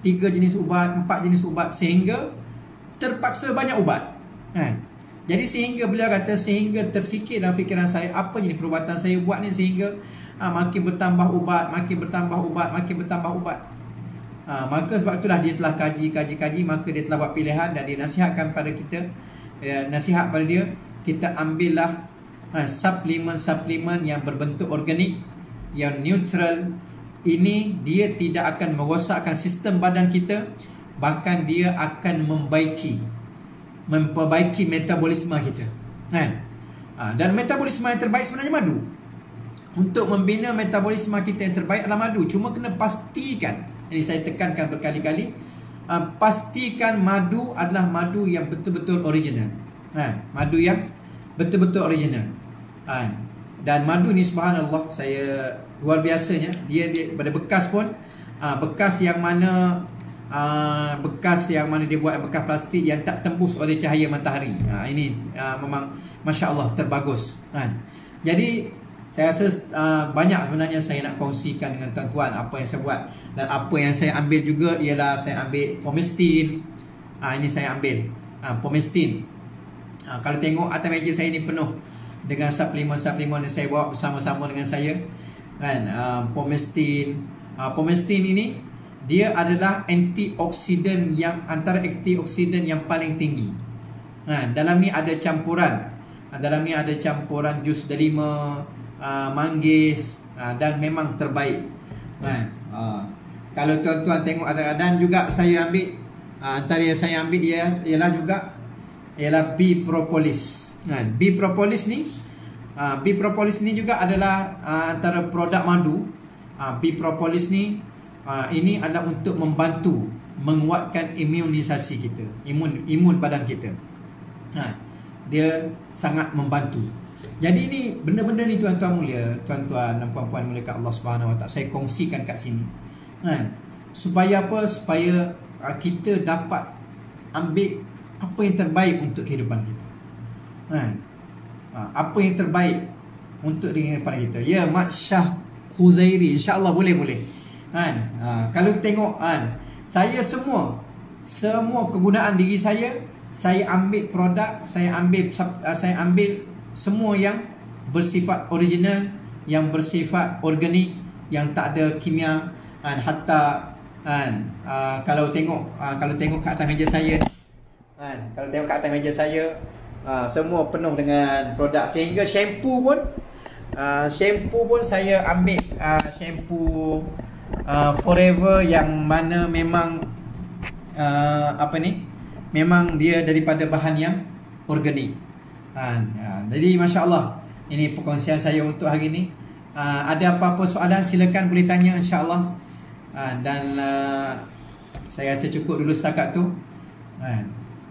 3 jenis ubat, 4 jenis ubat, sehingga terpaksa banyak ubat. Jadi sehingga beliau kata, sehingga terfikir dalam fikiran saya, apa jenis perubatan saya buat ni sehingga makin bertambah ubat. Maka sebab itulah dia telah kaji, maka dia telah buat pilihan, dan dia nasihatkan pada kita, nasihat pada dia, kita ambillah suplemen yang berbentuk organik, yang neutral. Ini dia tidak akan merosakkan sistem badan kita, bahkan dia akan memperbaiki metabolisme kita. Dan metabolisme yang terbaik sebenarnya madu. Untuk membina metabolisme kita yang terbaik adalah madu. Cuma kena pastikan, ini saya tekankan berkali-kali, pastikan madu adalah madu yang betul-betul original. Madu yang betul-betul original. Dan madu ni subhanallah, saya luar biasanya, dia pada bekas pun, bekas yang mana dia buat bekas plastik yang tak tembus oleh cahaya matahari. Ini memang Masya Allah terbagus. Jadi saya rasa banyak sebenarnya saya nak kongsikan dengan tuan-tuan apa yang saya buat. Dan apa yang saya ambil juga ialah saya ambil Pomestin. Ini saya ambil Pomestin. Kalau tengok atas meja saya ni penuh dengan suplemen-suplemen yang saya bawa bersama-sama dengan saya. Pomestin. Pomestin ini dia adalah antioksidan, yang antara antioksidan yang paling tinggi. Dalam ni ada campuran jus delima, manggis, dan memang terbaik. Kalau tuan-tuan tengok dan juga saya ambil, antara yang saya ambil ialah bee propolis. Bee propolis ni juga adalah antara produk madu. Bee propolis ni ini adalah untuk membantu menguatkan imunisasi kita, imun badan kita. Dia sangat membantu. Jadi ini benda-benda ni tuan-tuan mulia, tuan-tuan dan puan-puan mulia kat Allah Subhanahu Wa Taala, saya kongsikan kat sini. Supaya apa? Supaya kita dapat ambil apa yang terbaik untuk kehidupan kita. Apa yang terbaik untuk kehidupan kita. Ya, Mak Syah Khuzairi, insya-Allah boleh. Kalau tengok saya semua kegunaan diri saya ambil produk, saya ambil semua yang bersifat original, yang bersifat organik, yang tak ada kimia. Hatta kalau tengok kat atas meja saya, semua penuh dengan produk, sehingga shampoo pun saya ambil shampoo Forever, yang mana memang memang dia daripada bahan yang organik. Jadi masya-Allah, ini perkongsian saya untuk hari ini. Ada apa-apa soalan silakan boleh tanya, insya-Allah. Dan saya rasa cukup dulu setakat tu.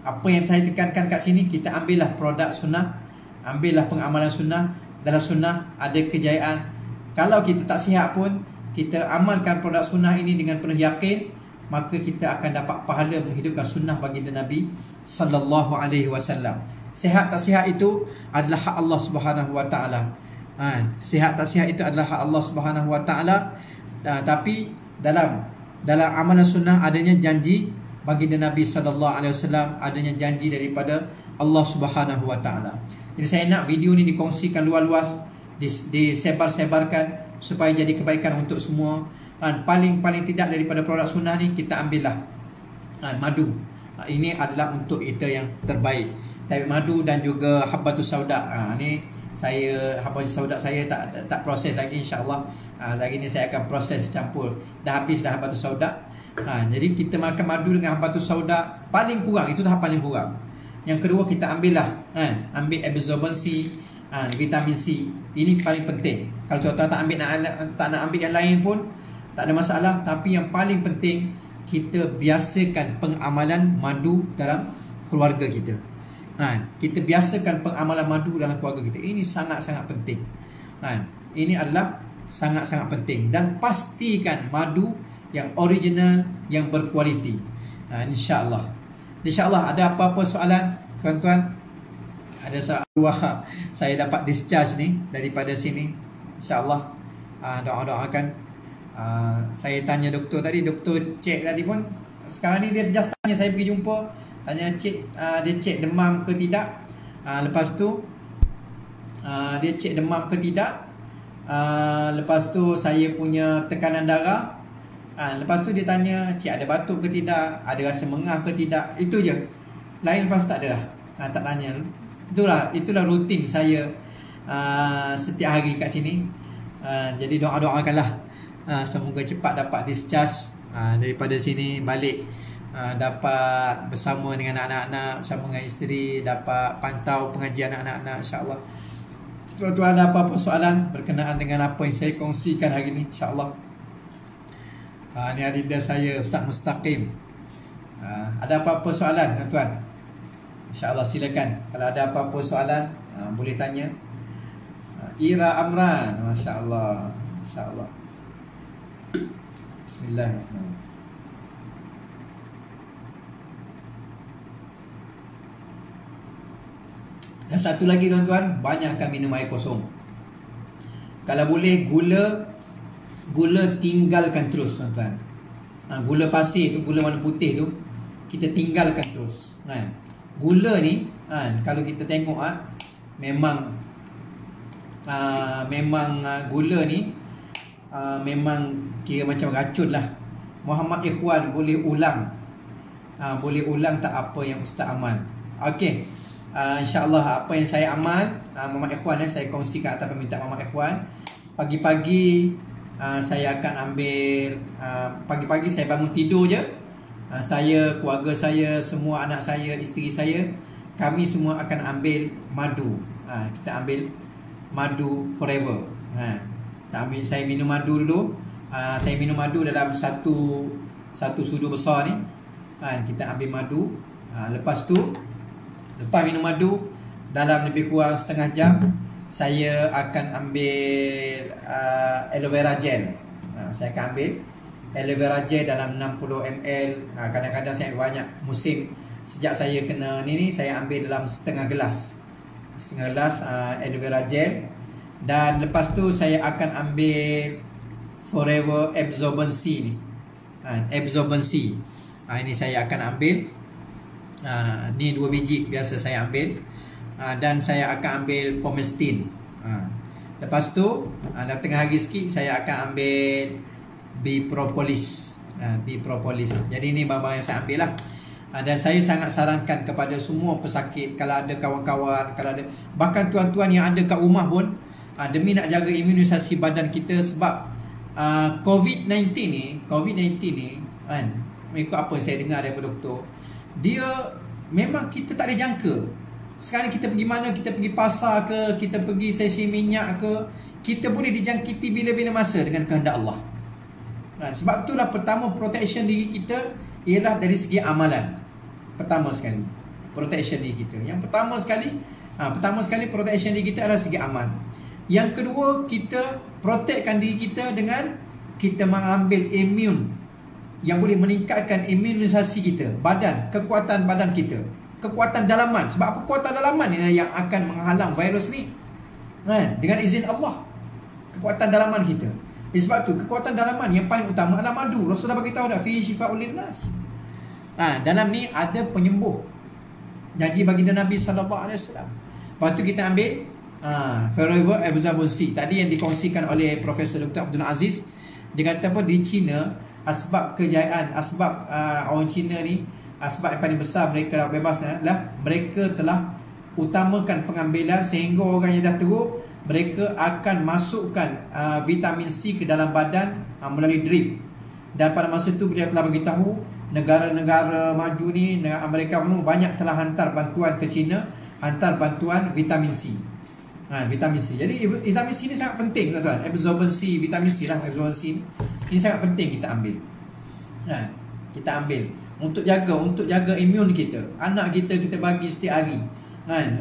Apa yang saya tekankan kat sini, kita ambillah produk sunnah, ambillah pengamalan sunnah. Dalam sunnah ada kejayaan. Kalau kita tak sihat pun, kita amalkan produk sunnah ini dengan penuh yakin, maka kita akan dapat pahala menghidupkan sunnah baginda Nabi sallallahu alaihi wasallam. Sihat tak sihat itu adalah hak Allah Subhanahu wa taala. Sihat tak sihat itu adalah hak Allah Subhanahu wa taala. Tapi dalam amalan sunnah adanya janji baginda Nabi sallallahu alaihi wasallam, adanya janji daripada Allah Subhanahu wa taala. Jadi saya nak video ni dikongsikan luas-luas, disebar-sebarkan supaya jadi kebaikan untuk semua. Paling tidak daripada produk sunnah ni kita ambillah madu. Ini adalah untuk kita yang terbaik. Tapi madu dan juga habbatus sauda. Ni saya habbatus sauda saya tak proses lagi, insya-Allah. Hari ni saya akan proses campur. Dah habis dah habbatus sauda. Jadi kita makan madu dengan habbatus sauda paling kurang, itu tahap paling kurang. Yang kedua, kita ambillah ambil absorbensi, vitamin C. Ini paling penting. Kalau tuan-tuan tak nak ambil yang lain pun tak ada masalah, tapi yang paling penting kita biasakan pengamalan madu dalam keluarga kita. Kita biasakan pengamalan madu dalam keluarga kita. Ini sangat-sangat penting. Ini adalah sangat-sangat penting. Dan pastikan madu yang original, yang berkualiti. InsyaAllah. InsyaAllah. Ada apa-apa soalan, tuan-tuan? Ada soalan? Saya dapat discharge ni daripada sini, InsyaAllah. Doa-doakan. Saya tanya doktor tadi, doktor cek tadi pun. Sekarang ni dia just tanya, saya pergi jumpa, tanya dia cek demam ke tidak. Lepas tu dia cek demam ke tidak. Lepas tu saya punya tekanan darah. Lepas tu dia tanya, cik ada batuk ke tidak, ada rasa mengah ke tidak. Itu je. Lain lepas tu tak ada dah. Tak tanya. Itulah rutin saya setiap hari kat sini. Jadi doa-doakanlah semoga cepat dapat discharge daripada sini, balik dapat bersama dengan anak-anak, bersama dengan isteri, dapat pantau pengajian anak-anak, insya-Allah. Tuan-tuan ada apa-apa soalan berkenaan dengan apa yang saya kongsikan hari ini, insya-Allah. Ni adida saya, Ustaz Mustaqim. Ada apa-apa soalan, tuan-tuan? InsyaAllah silakan. Kalau ada apa-apa soalan, boleh tanya. Ira Amran, masya-Allah. Insya-Allah. Bismillahirrahmanirrahim. Dan satu lagi, tuan-tuan, banyakkan minum air kosong. Kalau boleh, gula tinggalkan terus, tuan-tuan. Gula pasir tu, gula warna putih tu, kita tinggalkan terus. Gula ni, kalau kita tengok memang gula ni memang kira macam racun lah. Muhammad Ikhwan boleh ulang tak apa yang Ustaz amal. Okey, insya-Allah apa yang saya amal, Muhammad Ikhwan saya kongsikan atas permintaan Muhammad Ikhwan. Pagi-pagi saya akan ambil, pagi-pagi saya bangun tidur je, saya, keluarga saya, semua anak saya, isteri saya, kami semua akan ambil madu. Kita ambil madu Forever. Saya minum madu dulu. Saya minum madu dalam satu sudu besar ni. Kita ambil madu. Lepas minum madu, dalam lebih kurang setengah jam, saya akan ambil aloe vera gel. Saya akan ambil aloe vera gel dalam 60 ml. Kadang-kadang saya banyak musim sejak saya kena ni saya ambil dalam setengah gelas aloe vera gel. Dan lepas tu saya akan ambil Forever Absorbency ni. Absorbency. Ini saya akan ambil. Ni 2 biji biasa saya ambil. Dan saya akan ambil Pomestine. Lepas tu dalam tengah hari sikit saya akan ambil Bipropolis. Bipropolis. Jadi ni barang-barang yang saya ambil lah. Dan saya sangat sarankan kepada semua pesakit, kalau ada kawan-kawan, kalau ada, bahkan tuan-tuan yang ada kat rumah pun, demi nak jaga imunisasi badan kita. Sebab COVID-19 ni kan, mengikut apa saya dengar daripada doktor, dia memang kita tak ada jangka. Sekarang kita pergi mana, kita pergi pasar ke, kita pergi stesen minyak ke, kita boleh dijangkiti bila-bila masa dengan kehendak Allah. Sebab itulah pertama protection diri kita ialah dari segi amalan. Pertama sekali protection diri kita. Yang pertama sekali protection diri kita adalah segi amal. Yang kedua, kita protectkan diri kita dengan kita mengambil imun yang boleh meningkatkan imunisasi kita, badan, kekuatan badan kita, kekuatan dalaman. Sebab apa? Kekuatan dalaman ni yang akan menghalang virus ni, dengan izin Allah. Kekuatan dalaman kita. Sebab tu kekuatan dalaman yang paling utama adalah madu. Rasulullah bagi tahu dah, fi shifaa'ul linnas. Dalam ni ada penyembuh, janji baginda Nabi sallallahu alaihi wasallam. Lepas tu kita ambil Forever Absorbency tadi yang dikongsikan oleh Profesor Dr. Abdul Aziz. Dia kata apa, di China, asbab kejayaan, asbab orang Cina ni, asbab yang paling besar mereka bebas adalah mereka telah utamakan pengambilan, sehingga orang yang dah teruk, mereka akan masukkan vitamin C ke dalam badan melalui drip. Dan pada masa itu beliau telah beritahu negara-negara maju ni, Amerika pun banyak telah hantar bantuan ke China, hantar bantuan vitamin C. Vitamin C. Jadi vitamin C ni sangat penting tuan-tuan. Absorbency, vitamin C lah, absorbency ini sangat penting kita ambil. Kita ambil untuk jaga imun kita. Anak kita bagi setiap hari.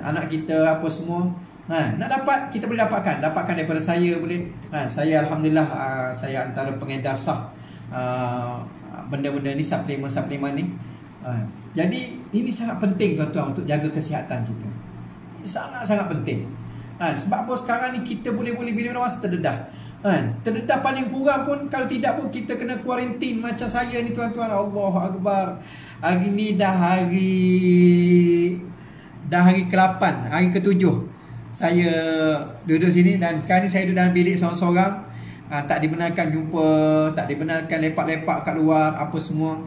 Anak kita apa semua. Nak dapat, kita boleh dapatkan daripada saya boleh. Saya alhamdulillah, saya antara pengedar sah benda-benda ni, suplemen ni. Jadi ini sangat penting tuan-tuan untuk jaga kesihatan kita. Ini sangat-sangat penting. Sebab apa sekarang ni kita boleh bila-bila masa terdedah. Terdedah paling kurang pun, kalau tidak pun kita kena kuarantin macam saya ni tuan-tuan. Allahu Akbar. Hari ni dah hari ke-8, hari ke-7 saya duduk sini, dan sekarang ni saya duduk dalam bilik seorang-seorang. Tak dibenarkan jumpa, tak dibenarkan lepak-lepak kat luar, apa semua.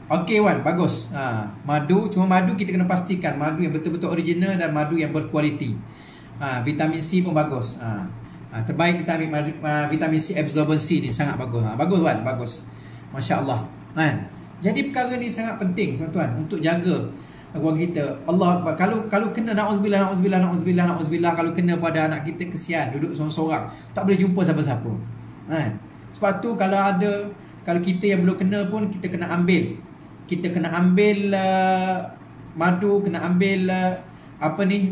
Okey Wan, bagus. Madu, cuma madu kita kena pastikan madu yang betul-betul original dan madu yang berkualiti. Vitamin C pun bagus. Terbaik kita ambil vitamin C absorbency ni, sangat bagus. Bagus Wan, bagus. Masya-Allah. Jadi perkara ni sangat penting tuan-tuan untuk jaga keluarga kita. Allah, kalau kena nauzubillah, kalau kena pada anak kita, kesian duduk seorang-seorang, tak boleh jumpa siapa-siapa. Sebab tu kalau kita yang belum kena pun, kita kena ambil madu, kena ambil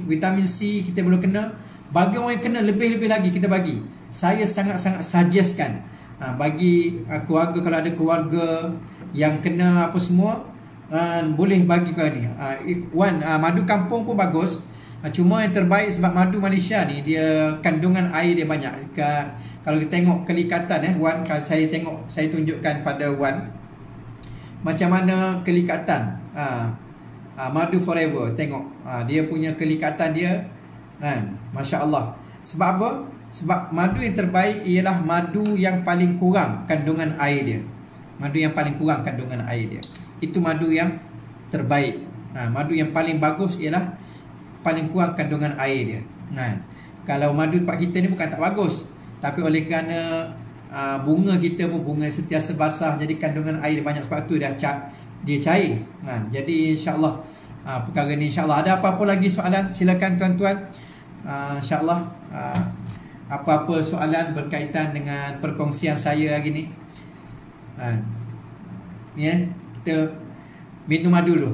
vitamin C. Kita belum kena, bagi orang yang kena lebih-lebih lagi kita bagi. Saya sangat-sangat suggestkan bagi keluarga, kalau ada keluarga yang kena apa semua, boleh bagi kau ni. Madu kampung pun bagus. Cuma yang terbaik, sebab madu Malaysia ni dia kandungan air dia banyak. Kalau kita tengok kelikatan Wan, kalau saya tunjukkan pada Wan macam mana kelikatan madu forever. Tengok dia punya kelikatan dia, masya-Allah. Sebab apa? Sebab madu yang terbaik ialah madu yang paling kurang kandungan air dia. Madu yang paling kurang kandungan air dia, itu madu yang terbaik. Madu yang paling bagus ialah paling kurang kandungan air dia. Kalau madu tempat kita ni bukan tak bagus, tapi oleh kerana bunga kita pun bunga sentiasa basah, jadi kandungan air banyak, sebab tu dia cair. Jadi insya-Allah perkara ni, insya-Allah. Ada apa-apa lagi soalan, silakan tuan-tuan. Insya-Allah apa-apa soalan berkaitan dengan perkongsian saya hari ni. Kita minum madu dulu.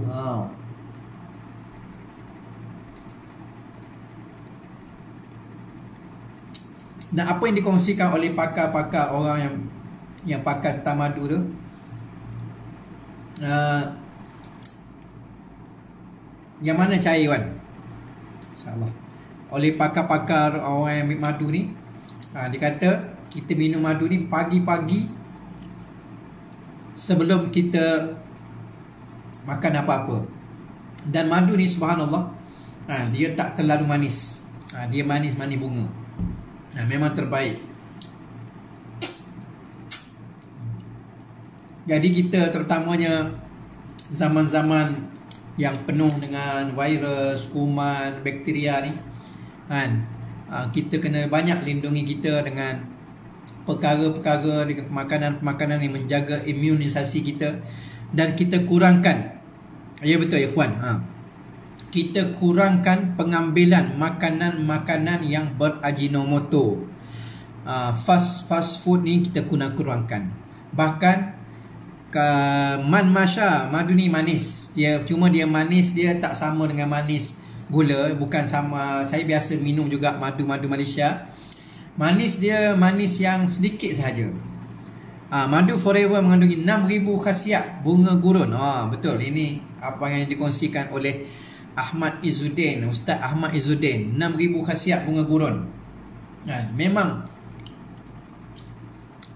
Dan apa yang dikongsikan oleh pakar-pakar, orang yang yang pakar tentang madu tu, yang mana cair Wan? InsyaAllah oleh pakar-pakar orang yang ambil madu ni, dia kata kita minum madu ni pagi-pagi sebelum kita makan apa-apa. Dan madu ni subhanallah, dia tak terlalu manis, dia manis-manis bunga, memang terbaik. Jadi kita terutamanya zaman-zaman yang penuh dengan virus, kuman, bakteria ni kan, kita kena banyak lindungi kita dengan perkara-perkara, dengan makanan-makanan yang menjaga imunisasi kita. Dan kita kurangkan, ya betul ikhwan, kita kurangkan pengambilan makanan-makanan yang berajinomoto. Fast food ni kita kurangkan. Bahkan madu ni manis, cuma dia manis, dia tak sama dengan manis gula, bukan sama. Saya biasa minum juga madu Malaysia. Manis dia manis yang sedikit sahaja. Madu Forever mengandungi 6,000 khasiat bunga gurun. Betul, ini apa yang dikongsikan oleh Ahmad Izzuddin, Ustaz Ahmad Izzuddin. 6,000 khasiat bunga gurun. Memang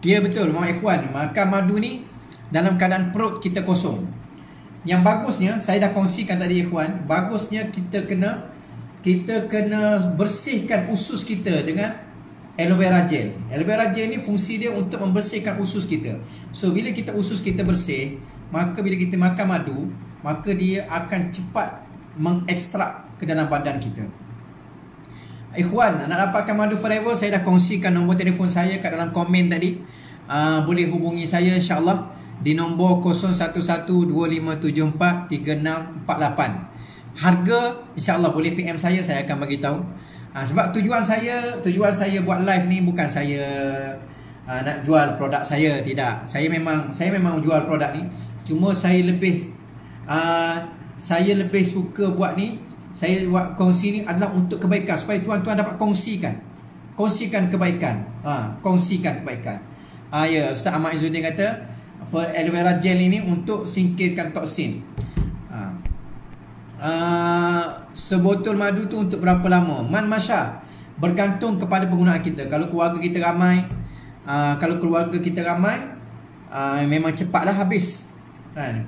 ya betul, mohon ikhwan, makan madu ni dalam keadaan perut kita kosong. Yang bagusnya, saya dah kongsikan tadi ikhwan, bagusnya kita kena bersihkan usus kita dengan aloe vera gel. Aloe vera gel ni fungsi dia untuk membersihkan usus kita. So bila kita usus kita bersih, maka bila kita makan madu, maka dia akan cepat mengekstrak ke dalam badan kita. Ikhwan, nak dapatkan madu Forever, saya dah kongsikan nombor telefon saya kat dalam komen tadi. Boleh hubungi saya insyaAllah di nombor 0112743648. Harga insyaAllah boleh PM saya akan bagi tahu. Sebab tujuan saya buat live ni bukan saya nak jual produk saya, tidak. Saya memang jual produk ni, cuma saya lebih suka buat ni. Saya buat kongsi ni adalah untuk kebaikan, supaya tuan-tuan dapat kongsikan kebaikan. Kongsikan kebaikan. Ya, Ustaz Ahmad Izzuddin kata aloe vera gel ini untuk singkirkan toksin. Sebotol madu tu untuk berapa lama? Masya, bergantung kepada penggunaan kita. Kalau keluarga kita ramai, memang cepatlah habis.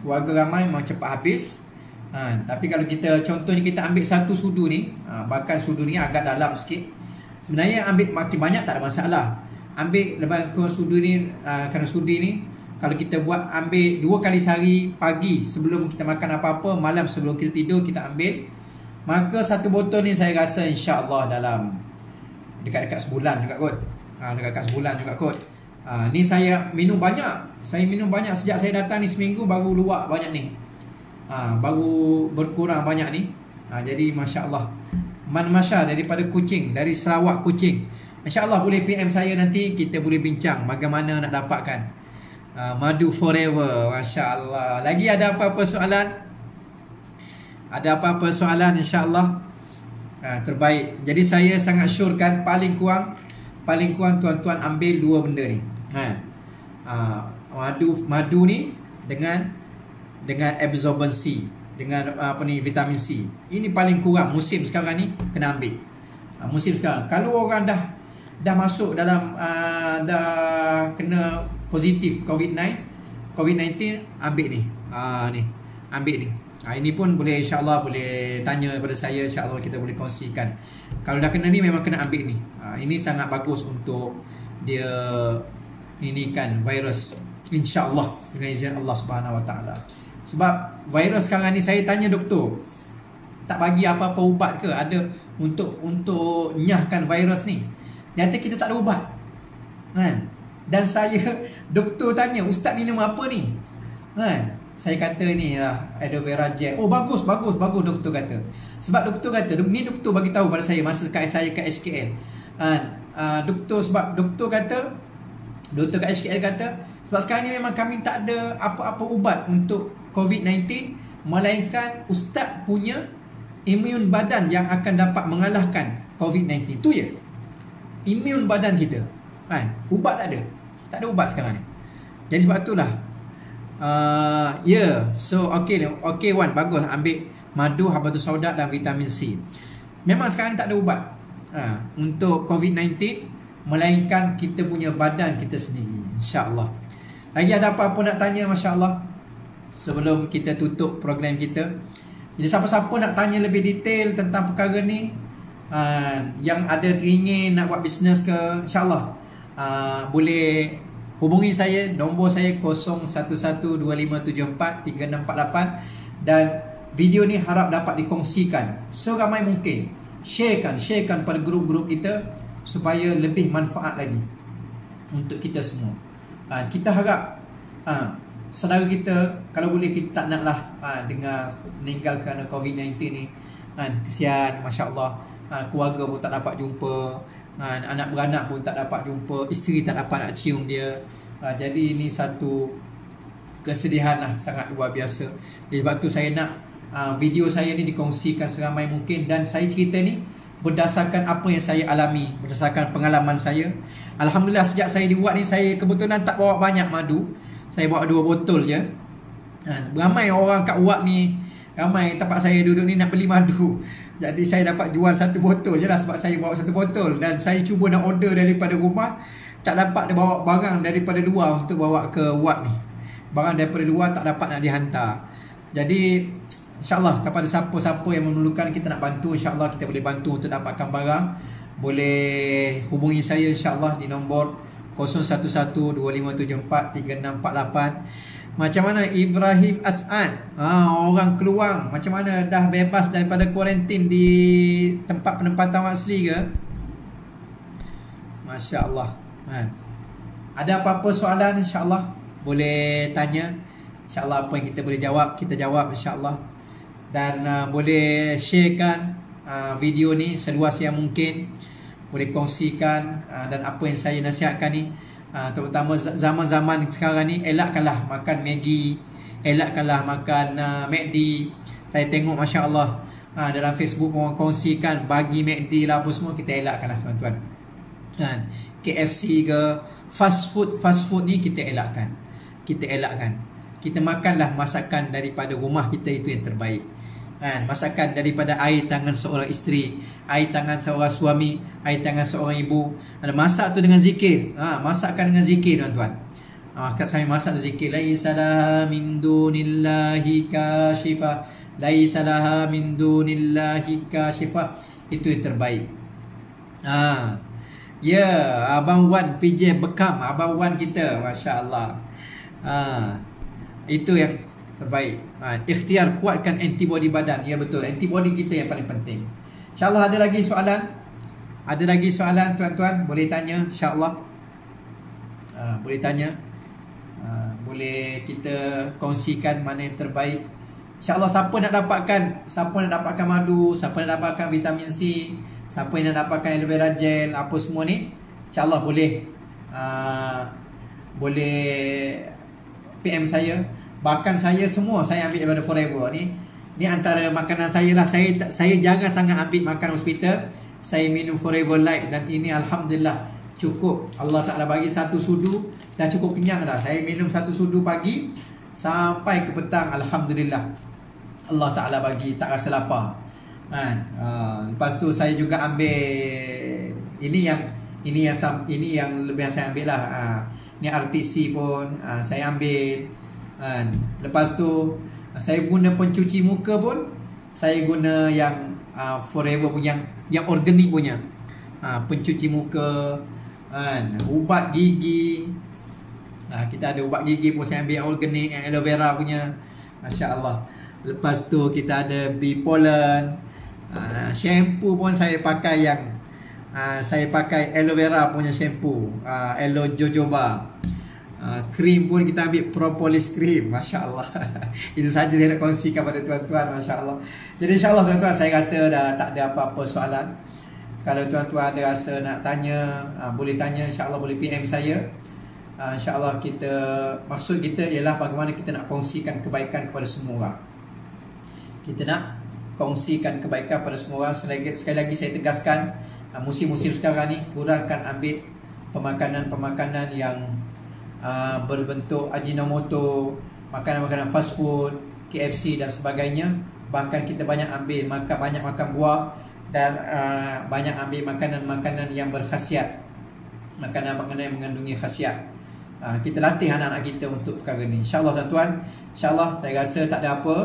Keluarga ramai memang cepat habis. Tapi kalau kita, contohnya kita ambil satu sudu ni, bahkan sudu ni agak dalam sikit, sebenarnya ambil makin banyak tak ada masalah. Ambil lepas sudu ni, kerana sudu ni kalau kita buat, ambil 2 kali sehari, pagi sebelum kita makan apa-apa, malam sebelum kita tidur kita ambil. Maka satu botol ni saya rasa insya-Allah dalam dekat-dekat sebulan juga kot. Ni saya minum banyak. Saya minum banyak sejak saya datang ni, seminggu baru luak banyak ni. Baru berkurang banyak ni. Jadi masya-Allah. Masya daripada Kuching, dari Sarawak Kuching. Insya-Allah boleh PM saya nanti, kita boleh bincang bagaimana nak dapatkan madu Forever. Masya-Allah. Lagi ada apa-apa soalan? Ada apa-apa soalan? InsyaAllah terbaik. Jadi saya sangat syorkan paling kurang tuan-tuan ambil 2 benda ni. Madu ni dengan absorbency, dengan vitamin C. Ini paling kurang musim sekarang ni kena ambil. Musim sekarang. Kalau orang dah masuk dalam dah kena positif COVID-19, ambil ni. Ambil ni. Ini pun boleh, insyaAllah boleh tanya kepada saya, insyaAllah kita boleh kongsikan. Kalau dah kena ni memang kena ambil ni. Ini sangat bagus untuk dia ini kan virus, insyaAllah dengan izin Allah Subhanahu Wa Taala. Sebab virus sekarang ni, saya tanya doktor, tak bagi apa-apa ubat ke ada untuk nyahkan virus ni? Nyata kita tak ada ubat. Dan doktor tanya, ustaz minum apa ni? Saya kata ni lah aloe vera gel. Oh bagus doktor kata. Sebab doktor kata, ni doktor bagi tahu pada saya masa saya kat SKL. Doktor kat SKL kata, sebab sekarang ni memang kami tak ada apa-apa ubat untuk COVID-19, melainkan ustaz punya imun badan yang akan dapat mengalahkan COVID-19. Tu je imun badan kita. Ubat tak ada ubat sekarang ni. Jadi sebab itulah so okay Wan, bagus ambil madu, habatus sauda dan vitamin C. Memang sekarang ni tak ada ubat untuk COVID-19, melainkan kita punya badan kita sendiri, insya-Allah. Lagi ada apa-apa nak tanya, masya-Allah, sebelum kita tutup program kita? Jadi siapa-siapa nak tanya lebih detail tentang perkara ni, yang ada teringin nak buat bisnes ke, insya-Allah boleh hubungi saya. Nombor saya 0112543648, dan video ni harap dapat dikongsikan seramai mungkin. Sharekan pada grup-grup kita supaya lebih manfaat lagi untuk kita semua. Kita harap saudara kita, kalau boleh kita tak naklah dengar meninggal kerana COVID-19 ni. Kesian, masya-Allah. Keluarga pun tak dapat jumpa, anak beranak pun tak dapat jumpa, isteri tak dapat nak cium dia. Jadi ini satu kesedihan lah, sangat luar biasa. Jadi sebab tu saya nak video saya ni dikongsikan seramai mungkin. Dan saya cerita ni berdasarkan apa yang saya alami, berdasarkan pengalaman saya. Alhamdulillah, sejak saya dibuat ni, saya kebetulan tak bawa banyak madu. Saya bawa 2 botol je. Ramai orang kat Uwak ni, ramai tempat saya duduk ni nak beli madu. Jadi saya dapat jual 1 botol je lah, sebab saya bawa 1 botol. Dan saya cuba nak order daripada rumah, tak dapat dia bawa barang daripada luar untuk bawa ke Uwak ni. Barang daripada luar tak dapat nak dihantar. Jadi insya-Allah kepada siapa-siapa yang memerlukan, kita nak bantu, insya-Allah kita boleh bantu untuk dapatkan barang. Boleh hubungi saya insya-Allah di nombor 0112543648. Macam mana Ibrahim As'ad, orang Keluang, macam mana, dah bebas daripada kuarantin di tempat penempatan asli ke? Masya-Allah. Ada apa-apa soalan, insya-Allah boleh tanya. InsyaAllah apa yang kita boleh jawab, kita jawab insyaAllah. Dan boleh sharekan video ni seluas yang mungkin. Boleh kongsikan, dan apa yang saya nasihatkan ni, terutama zaman-zaman sekarang ni, elakkanlah makan Maggi, elakkanlah makan McD. Saya tengok masya-Allah dalam Facebook orang kongsikan bagi McD lah apa semua, kita elakkanlah tuan-tuan. KFC ke, fast food ni kita elakkan. Kita makanlah masakan daripada rumah kita, itu yang terbaik. Masakan daripada air tangan seorang isteri, air tangan seorang suami, air tangan seorang ibu. Masak tu dengan zikir. Masakkan dengan zikir tuan-tuan. Kat saya masak dengan zikir, laisa laha min dunillahi kashifah, laisa laha min dunillahi kashifah. Itu yang terbaik. Abang Wan PJ Bekam, Abang Wan kita, masya-Allah. Itu yang terbaik. Ikhtiar kuatkan antibody badan. Ya betul, antibody kita yang paling penting. InsyaAllah ada lagi soalan? Ada lagi soalan tuan-tuan? Boleh tanya insyaAllah. Boleh tanya. Boleh kita kongsikan mana yang terbaik. InsyaAllah siapa nak dapatkan madu, siapa nak dapatkan vitamin C, siapa yang nak dapatkan aloe vera gel, apa semua ni, InsyaAllah boleh PM saya. Bahkan saya semua saya ambil daripada Forever ni. Ni antara makanan saya lah. Saya jangan sangat ambil makan hospital. Saya minum Forever Light, dan ini alhamdulillah cukup. Allah Ta'ala bagi 1 sudu, dah cukup kenyang dah. Saya minum 1 sudu pagi sampai ke petang, alhamdulillah. Allah Ta'ala bagi tak rasa lapar. Lepas tu saya juga ambil ini yang lebih saya ambil lah. Ni RTC pun saya ambil. Lepas tu saya guna pencuci muka pun, saya guna yang Forever punya, yang organik punya. Pencuci muka, ubat gigi. Kita ada ubat gigi pun saya ambil yang organik, yang aloe vera punya, masya-Allah. Lepas tu kita ada bee pollen. Shampoo pun saya pakai yang saya pakai aloe vera punya shampoo, aloe jojoba. Krim pun kita ambil propolis krim, masya-Allah. Itu saja saya nak kongsikan pada tuan-tuan, masya-Allah. Jadi insya-Allah tuan-tuan, saya rasa dah tak ada apa-apa soalan. Kalau tuan-tuan ada rasa nak tanya, boleh tanya, insya-Allah boleh PM saya. InsyaAllah maksud kita ialah bagaimana kita nak kongsikan kebaikan kepada semua orang. Kita nak kongsikan kebaikan pada semua orang. Sekali lagi saya tegaskan, musim-musim sekarang ni kurangkan ambil pemakanan-pemakanan yang berbentuk Ajinomoto, makanan-makanan fast food, KFC dan sebagainya. Bahkan kita banyak makan buah dan banyak ambil makanan-makanan yang berkhasiat, makanan-makanan yang mengandungi khasiat. Kita latih anak-anak kita untuk perkara ni. InsyaAllah tuan-tuan, InsyaAllah saya rasa tak ada apa.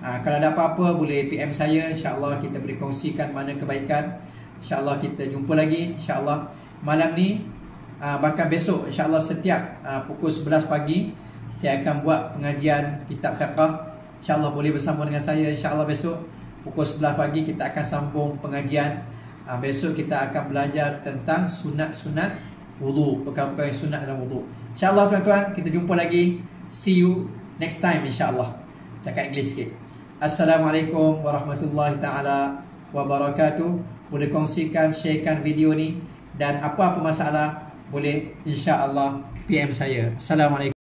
Kalau ada apa-apa boleh PM saya. InsyaAllah kita boleh kongsikan mana kebaikan. InsyaAllah kita jumpa lagi. InsyaAllah malam ni, bahkan besok InsyaAllah setiap pukul 11 pagi saya akan buat pengajian kitab fiqh. InsyaAllah boleh bersama dengan saya. InsyaAllah besok pukul 11 pagi kita akan sambung pengajian. Besok kita akan belajar tentang sunat-sunat wudu, perkara-perkara yang sunat dalam wudu. InsyaAllah tuan-tuan, kita jumpa lagi. See you next time insyaAllah. Cakap Inggeris sikit. Assalamualaikum warahmatullahi ta'ala wabarakatuh. Boleh kongsikan, sharekan video ni. Dan apa-apa masalah boleh insyaAllah PM saya. Assalamualaikum.